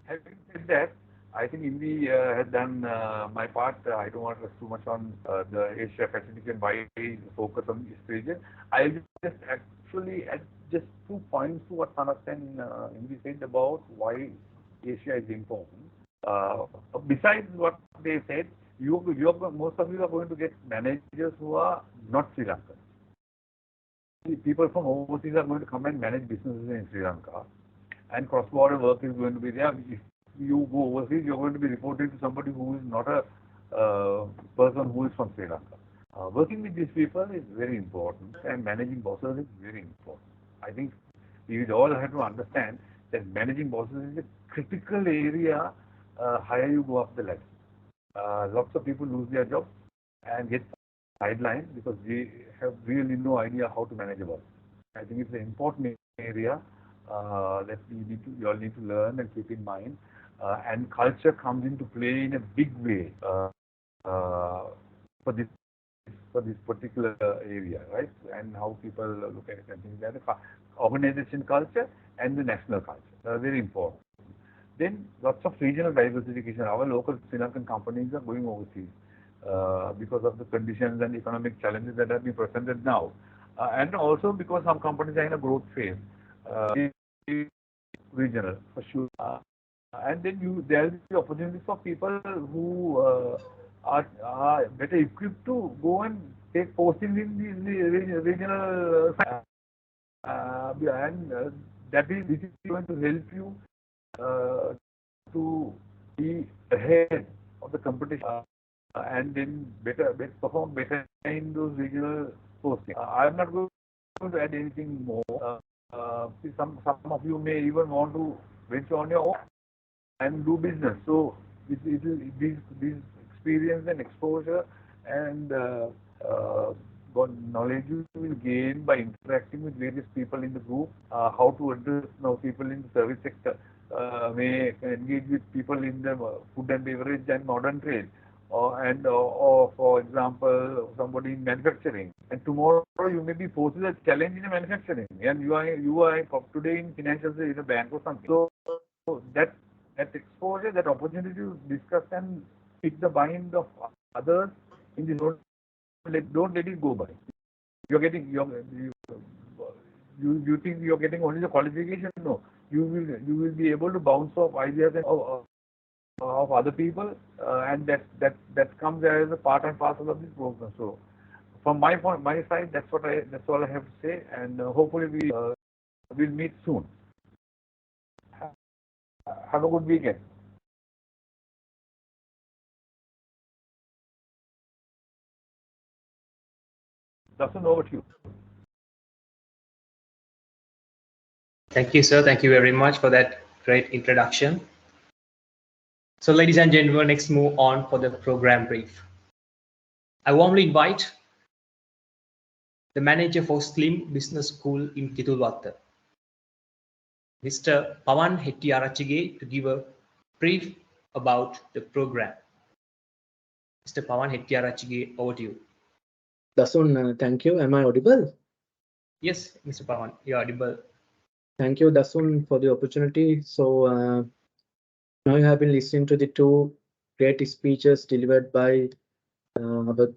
Having said that, I think Indi has done my part. I don't want to rest too much on the Asia Pacific and why focus on this region. I'll just actually add just 2 points to what Sanak and Indi said about why Asia is important. Besides what they said, most of you are going to get managers who are not Sri Lankan. People from overseas are going to come and manage businesses in Sri Lanka, and cross-border work is going to be there. If you go overseas, you're going to be reporting to somebody who is not a person who is from Sri Lanka. Working with these people is very important, and managing bosses is very important. I think we all have to understand that managing bosses is a critical area higher you go up the ladder. Lots of people lose their jobs and get sidelined because they have really no idea how to manage a boss. I think it's an important area that you all need to learn and keep in mind. And culture comes into play in a big way for this particular area, right? And how people look at it and things like that. Organization culture and the national culture are very important. Then lots of regional diversification. Our local Sri Lankan companies are going overseas because of the conditions and economic challenges that have been presented now, and also because some companies are in a growth phase. Regional for sure. And then there will be opportunities for people who are better equipped to go and take postings in these regional and this is going to help you to be ahead of the competition and then perform better in those regional postings. I'm not going to add anything more. Some of you may even want to venture on your own and do business. So these experience and exposure and knowledge you will gain by interacting with various people in the group, how to address people in the service sector, may engage with people in the food and beverage and modern trade, or for example, somebody in manufacturing. And tomorrow you may be posed with a challenge in manufacturing, and you are today in financial, in a bank or something. So that exposure, that opportunity to discuss and pick the mind of others in this road, don't let it go by. You think you're getting only the qualification? No, you will be able to bounce off ideas of other people, and that comes as a part and parcel of this program. So from my side, that's all I have to say, and hopefully we will meet soon. Have a good weekend. Dasun, over to you. Thank you, sir. Thank you very much for that great introduction. So, ladies and gentlemen, next move on for the program brief. I warmly invite the manager for Slim Business School in Kitulwatta, Mr. Pawan Hettiarachige, to give a brief about the program. Mr. Pawan Hettiarachige, over to you. Dasun, thank you. Am I audible? Yes, Mr. Pawan, you're audible. Thank you, Dasun, for the opportunity. So now you have been listening to the two great speeches delivered by our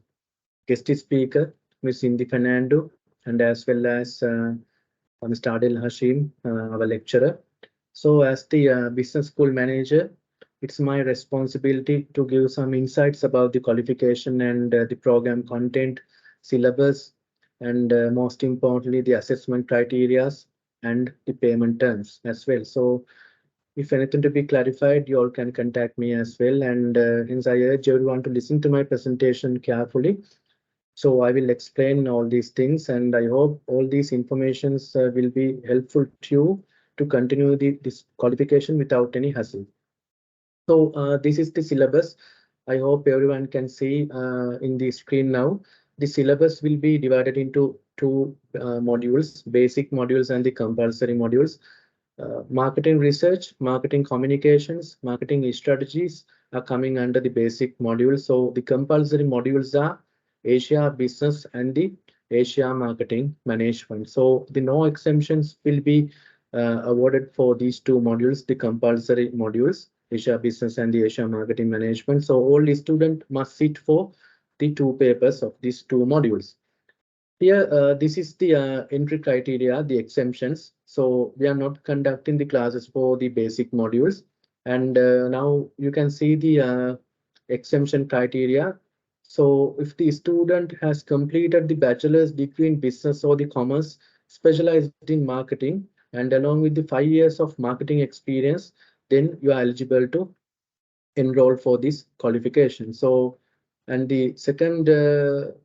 guest speaker, Ms. Indi Fernando, and as well as Mr. Adil Hashim, our lecturer. So as the business school manager, it's my responsibility to give some insights about the qualification and the program content, syllabus, and most importantly, the assessment criteria and the payment terms as well. So if anything to be clarified, you all can contact me as well. And hence I urge everyone to listen to my presentation carefully. So I will explain all these things, and I hope all these informations will be helpful to you to continue this qualification without any hassle. So this is the syllabus. I hope everyone can see in the screen now. The syllabus will be divided into two modules, basic modules and the compulsory modules. Marketing research, marketing communications, marketing strategies are coming under the basic module. So the compulsory modules are Asia business and the Asia marketing management. So the no exemptions will be awarded for these two modules, the compulsory modules, Asia business and the Asia marketing management. So all the student must sit for the two papers of these two modules. Here, this is the entry criteria, the exemptions. So we are not conducting the classes for the basic modules. And now you can see the exemption criteria. So if the student has completed the bachelor's degree in business or the commerce, specialized in marketing, and along with the 5 years of marketing experience, then you are eligible to enroll for this qualification. So, and the second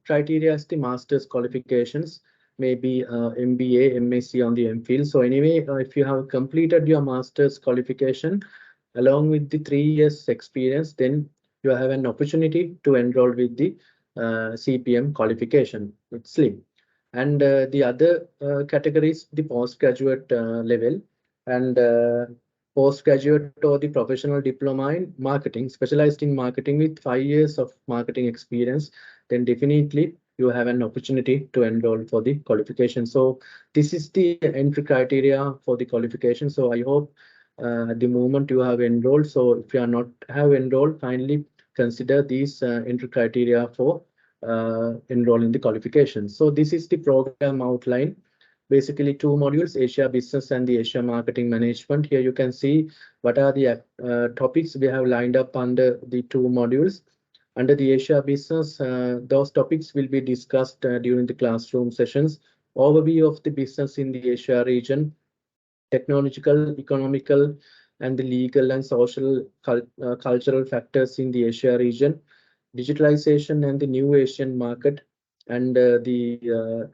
criteria is the master's qualifications, maybe MBA, MSc on the MPhil. So anyway, if you have completed your master's qualification along with the 3 years experience, then you have an opportunity to enroll with the CPM qualification with SLIM. And the other categories, the postgraduate level and postgraduate or the professional diploma in marketing, specialized in marketing with 5 years of marketing experience, then definitely you have an opportunity to enroll for the qualification. So this is the entry criteria for the qualification. So I hope at the moment you have enrolled. So if you are not have enrolled, kindly consider these entry criteria for enroll in the qualification. So this is the program outline. Basically two modules, Asia business and the Asia marketing management. Here you can see what are the topics we have lined up under the two modules. Under the Asia business, those topics will be discussed during the classroom sessions. Overview of the business in the Asia region, technological, economical, and the legal and social cultural factors in the Asia region, digitalization and the new Asian market, and the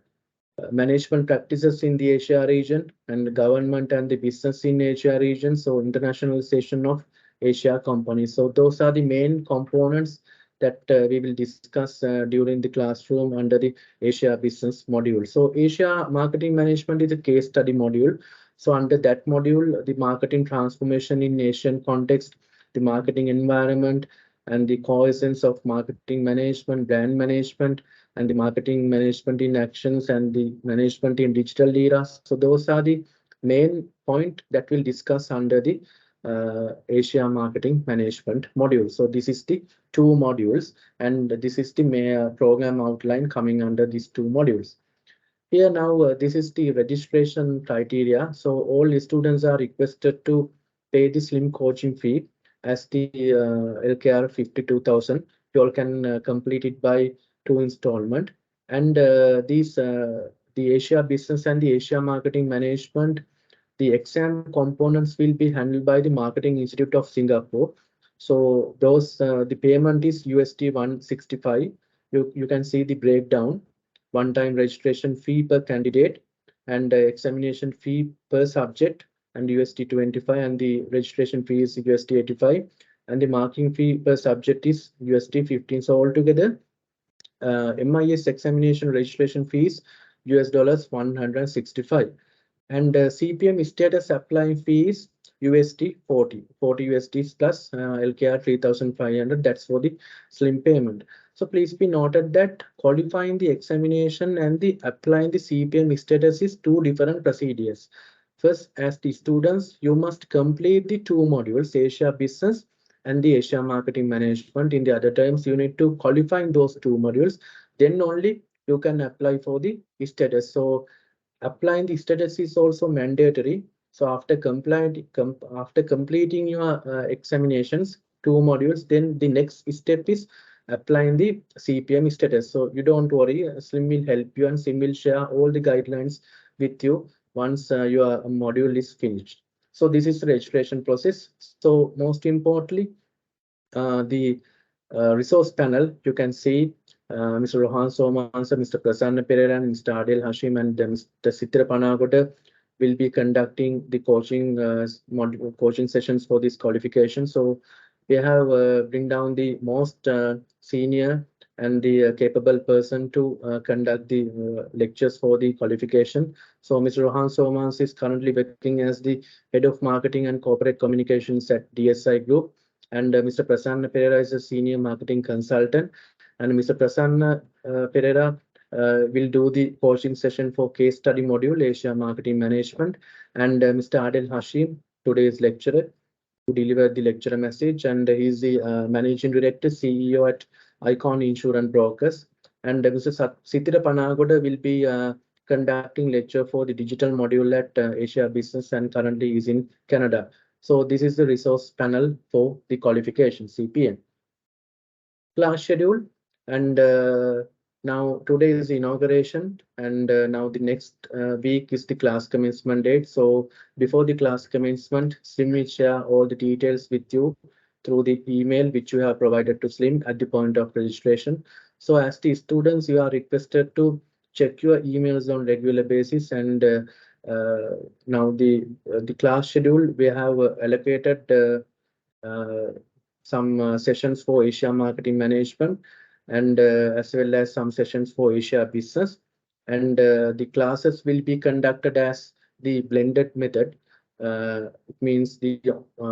management practices in the Asia region, and government and the business in Asia region. So internationalization of Asia companies. So those are the main components that we will discuss during the classroom under the Asia business module. So Asia marketing management is a case study module. So under that module, the marketing transformation in Asian context, the marketing environment, and the coessence of marketing management, brand management, and the marketing management in actions and the management in digital era. So those are the main point that we'll discuss under the Asia marketing management module. So this is the two modules, and this is the program outline coming under these two modules. Here now, this is the registration criteria. So all students are requested to pay the SLIM coaching fee as the LKR 52,000. You all can complete it by 2 installment. And the Asia business and the Asia marketing management, the exam components will be handled by the Marketing Institute of Singapore. So those the payment is USD 165. You can see the breakdown. One-time registration fee per candidate and examination fee per subject and USD 25, and the registration fee is USD 85, and the marking fee per subject is USD 15. So altogether, MIS examination registration fees US dollars 165, and CPM status applying fees USD 40 USD plus LKR 3,500. That's for the SLIM payment. So please be noted that qualifying the examination and the applying the CPM status is two different procedures. First, as the students, you must complete the two modules, Asia Business and the Asia Marketing Management. In the other terms, you need to qualify those two modules. Then only you can apply for the status. So applying the status is also mandatory. So after completing your examinations, two modules, then the next step is applying the CPM status. So you don't worry, SLIM will help you and SLIM will share all the guidelines with you once your module is finished. So this is the registration process. So most importantly, the resource panel, you can see Mr. Rohan Somansa, Mr. Prasanna Pereira, and Mr. Adil Hashim, and Mr. Sitra Panagoda will be conducting the coaching sessions for this qualification. So we have bring down the most senior and the capable person to conduct the lectures for the qualification. So Mr. Rohan Somans is currently working as the Head of Marketing and Corporate Communications at DSI Group. And Mr. Prasanna Pereira is a Senior Marketing Consultant. And Mr. Prasanna Pereira will do the coaching session for case study module, Asia Marketing Management. And Mr. Adel Hashim, today's lecturer, to deliver the lecturer message. And he's the Managing Director, CEO at Icon Insurance Brokers. And Mr. Sithira Panagoda will be conducting lecture for the digital module at Asia Business and currently is in Canada. So this is the resource panel for the qualification, CPM. Class schedule, and now today is the inauguration, and now the next week is the class commencement date. So before the class commencement, Slim will share all the details with you through the email which you have provided to Slim at the point of registration. So as the students, you are requested to check your emails on regular basis. And now the class schedule, we have allocated some sessions for Asia Marketing Management, and as well as some sessions for Asia Business. And the classes will be conducted as the blended method. It means the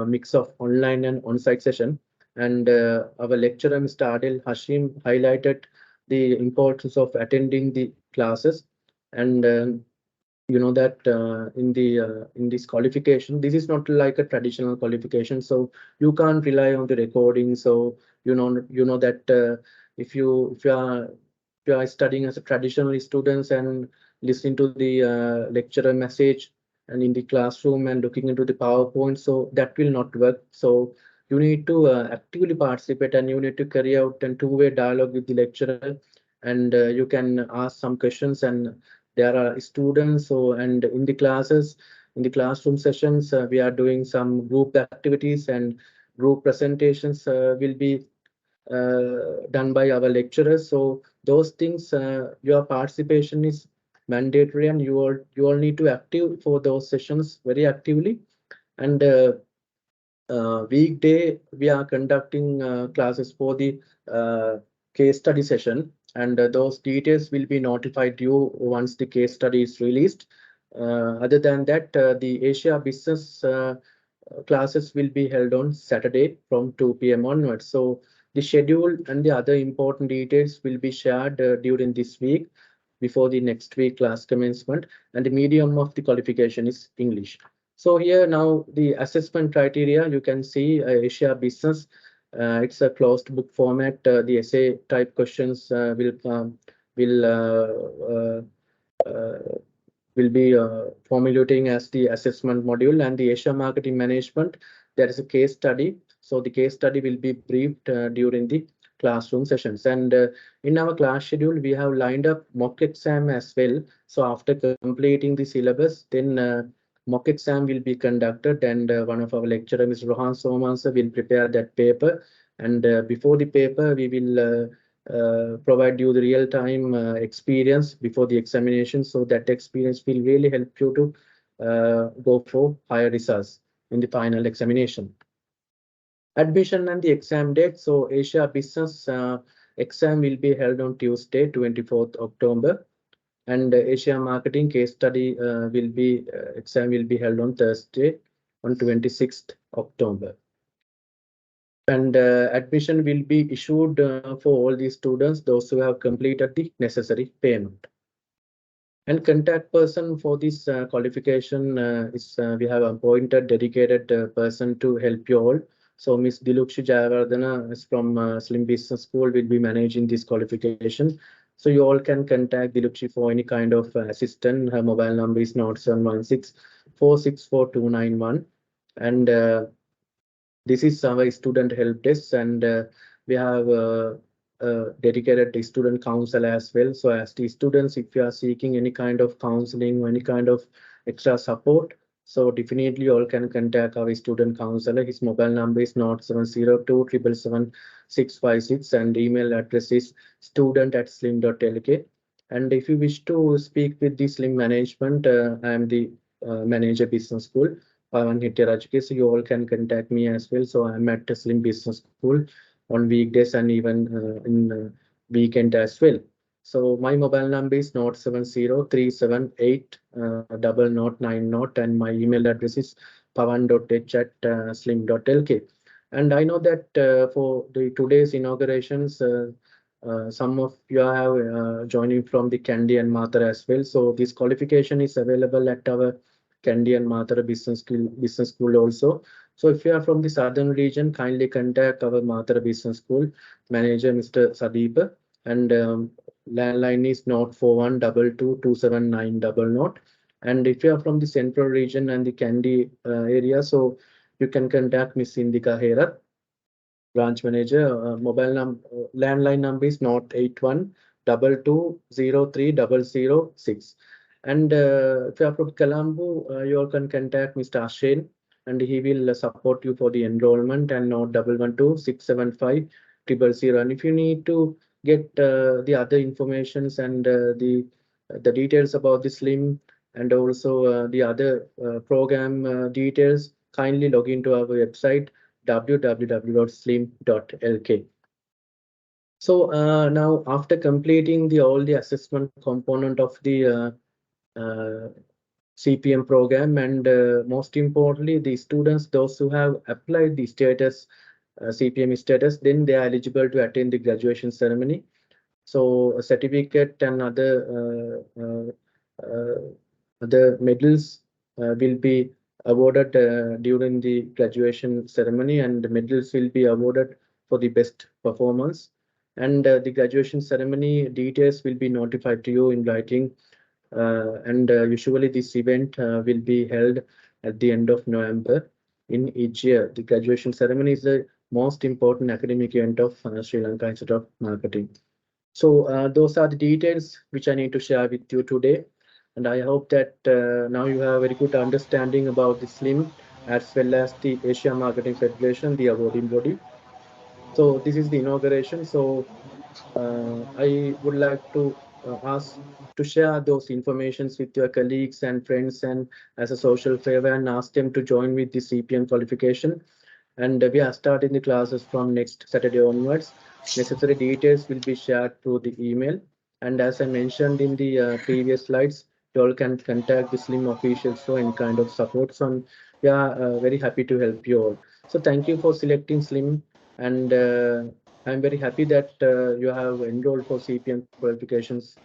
mix of online and on-site session. And our lecturer, Mr. Adel Hashim, highlighted the importance of attending the classes. And you know that in this qualification, this is not like a traditional qualification, so you can't rely on the recording. So you know that if you are studying as a traditional students and listening to the lecturer message and in the classroom and looking into the PowerPoint, so that will not work. So you need to actively participate, and you need to carry out a two-way dialogue with the lecturer, and you can ask some questions. And there are students, so and in the classes, in the classroom sessions, we are doing some group activities, and group presentations will be done by our lecturers. So those things, your participation is mandatory, and you all need to active for those sessions very actively. And weekday we are conducting classes for the case study session, and those details will be notified to you once the case study is released. Other than that, the Asia Business classes will be held on Saturday from 2 p.m. onwards. So the schedule and the other important details will be shared during this week before the next week class commencement, and the medium of the qualification is English. So here now the assessment criteria, you can see Asia Business. It's a closed book format. The essay type questions will be formulating as the assessment module. And the Asia Marketing Management, there is a case study. So the case study will be briefed during the classroom sessions. And in our class schedule, we have lined up mock exam as well. So after completing the syllabus, then mock exam will be conducted, and one of our lecturer, Mr. Rohan Somansa, will prepare that paper. And before the paper, we will provide you the real-time experience before the examination. So that experience will really help you to go for higher results in the final examination. Admission and the exam date. So Asia Business exam will be held on Tuesday, 24th October. And Asia Marketing case study exam will be held on Thursday, on 26th October. And admission will be issued for all the students, those who have completed the necessary payment. And contact person for this qualification is we have appointed dedicated person to help you all. So Ms. Dilukshi Jayavardhana is from Slim Business School, will be managing this qualification. So you all can contact Dilukshi for any kind of assistance. Her mobile number is 0716 464 291. And this is our student help desk, and we have dedicated student counsel as well. So as the students, if you are seeking any kind of counseling or any kind of extra support, so definitely you all can contact our student counselor. His mobile number is 0702 777 656, and email address is student@slim.lk. And if you wish to speak with the Slim management, I am the Manager Business School, Pavan Hittirajki. So you all can contact me as well. So I'm at Slim Business School on weekdays and even in weekend as well. So my mobile number is 07037809090 and my email address is pavan.h@slim.lk. And I know that for the today's inaugurations, some of you are joining from the Kandy and Matara as well. So this qualification is available at our Kandy and Matara Business School also. So if you are from the southern region, kindly contact our Matara Business School manager, Mr. Sadeep, and landline is 041222790. And if you are from the central region and the Kandy area, so you can contact Miss Indika Hera, branch manager. Landline number is 08122030006. And if you are from Colombo, you all can contact Mr. Ashen, and he will support you for the enrollment, and note 112-675-000. And if you need to get the other informations and the details about the Slim and also the other program details, kindly log into our website www.slim.lk. So now, after completing all the assessment component of the CPM program, and most importantly, the students, those who have applied the status, CPM status, then they are eligible to attend the graduation ceremony. So a certificate and other medals will be awarded during the graduation ceremony, and the medals will be awarded for the best performance. And the graduation ceremony details will be notified to you in writing. And usually this event will be held at the end of November in each year. The graduation ceremony is the most important academic event of Sri Lanka Institute of Marketing. So those are the details which I need to share with you today. And I hope that now you have a very good understanding about the SLIM as well as the Asia Marketing Federation, the awarding body. So this is the inauguration. So I would like to ask to share those informations with your colleagues and friends and as a social favor, and ask them to join with the CPM qualification. And we are starting the classes from next Saturday onwards. Necessary details will be shared through the email. And as I mentioned in the previous slides, you all can contact the Slim officials for any kind of support. So we are very happy to help you all. So thank you for selecting Slim, and I'm very happy that you have enrolled for CPM qualifications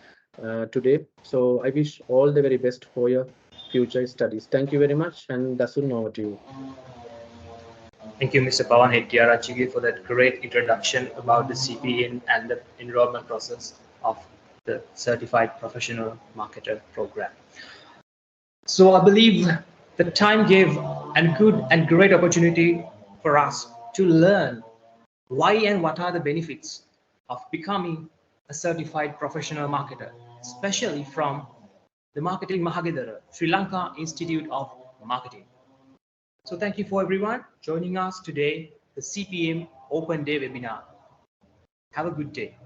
today. So I wish all the very best for your future studies. Thank you very much, and Dasun, over to you. Thank you, Mr. Pavan Hettiarachigi, for that great introduction about the CPN and the enrollment process of the Certified Professional Marketer program. So I believe the time gave a good and great opportunity for us to learn why and what are the benefits of becoming a certified professional marketer, especially from the Marketing Mahagedara, Sri Lanka Institute of Marketing. So thank you for everyone joining us today, the CPM Open Day webinar. Have a good day.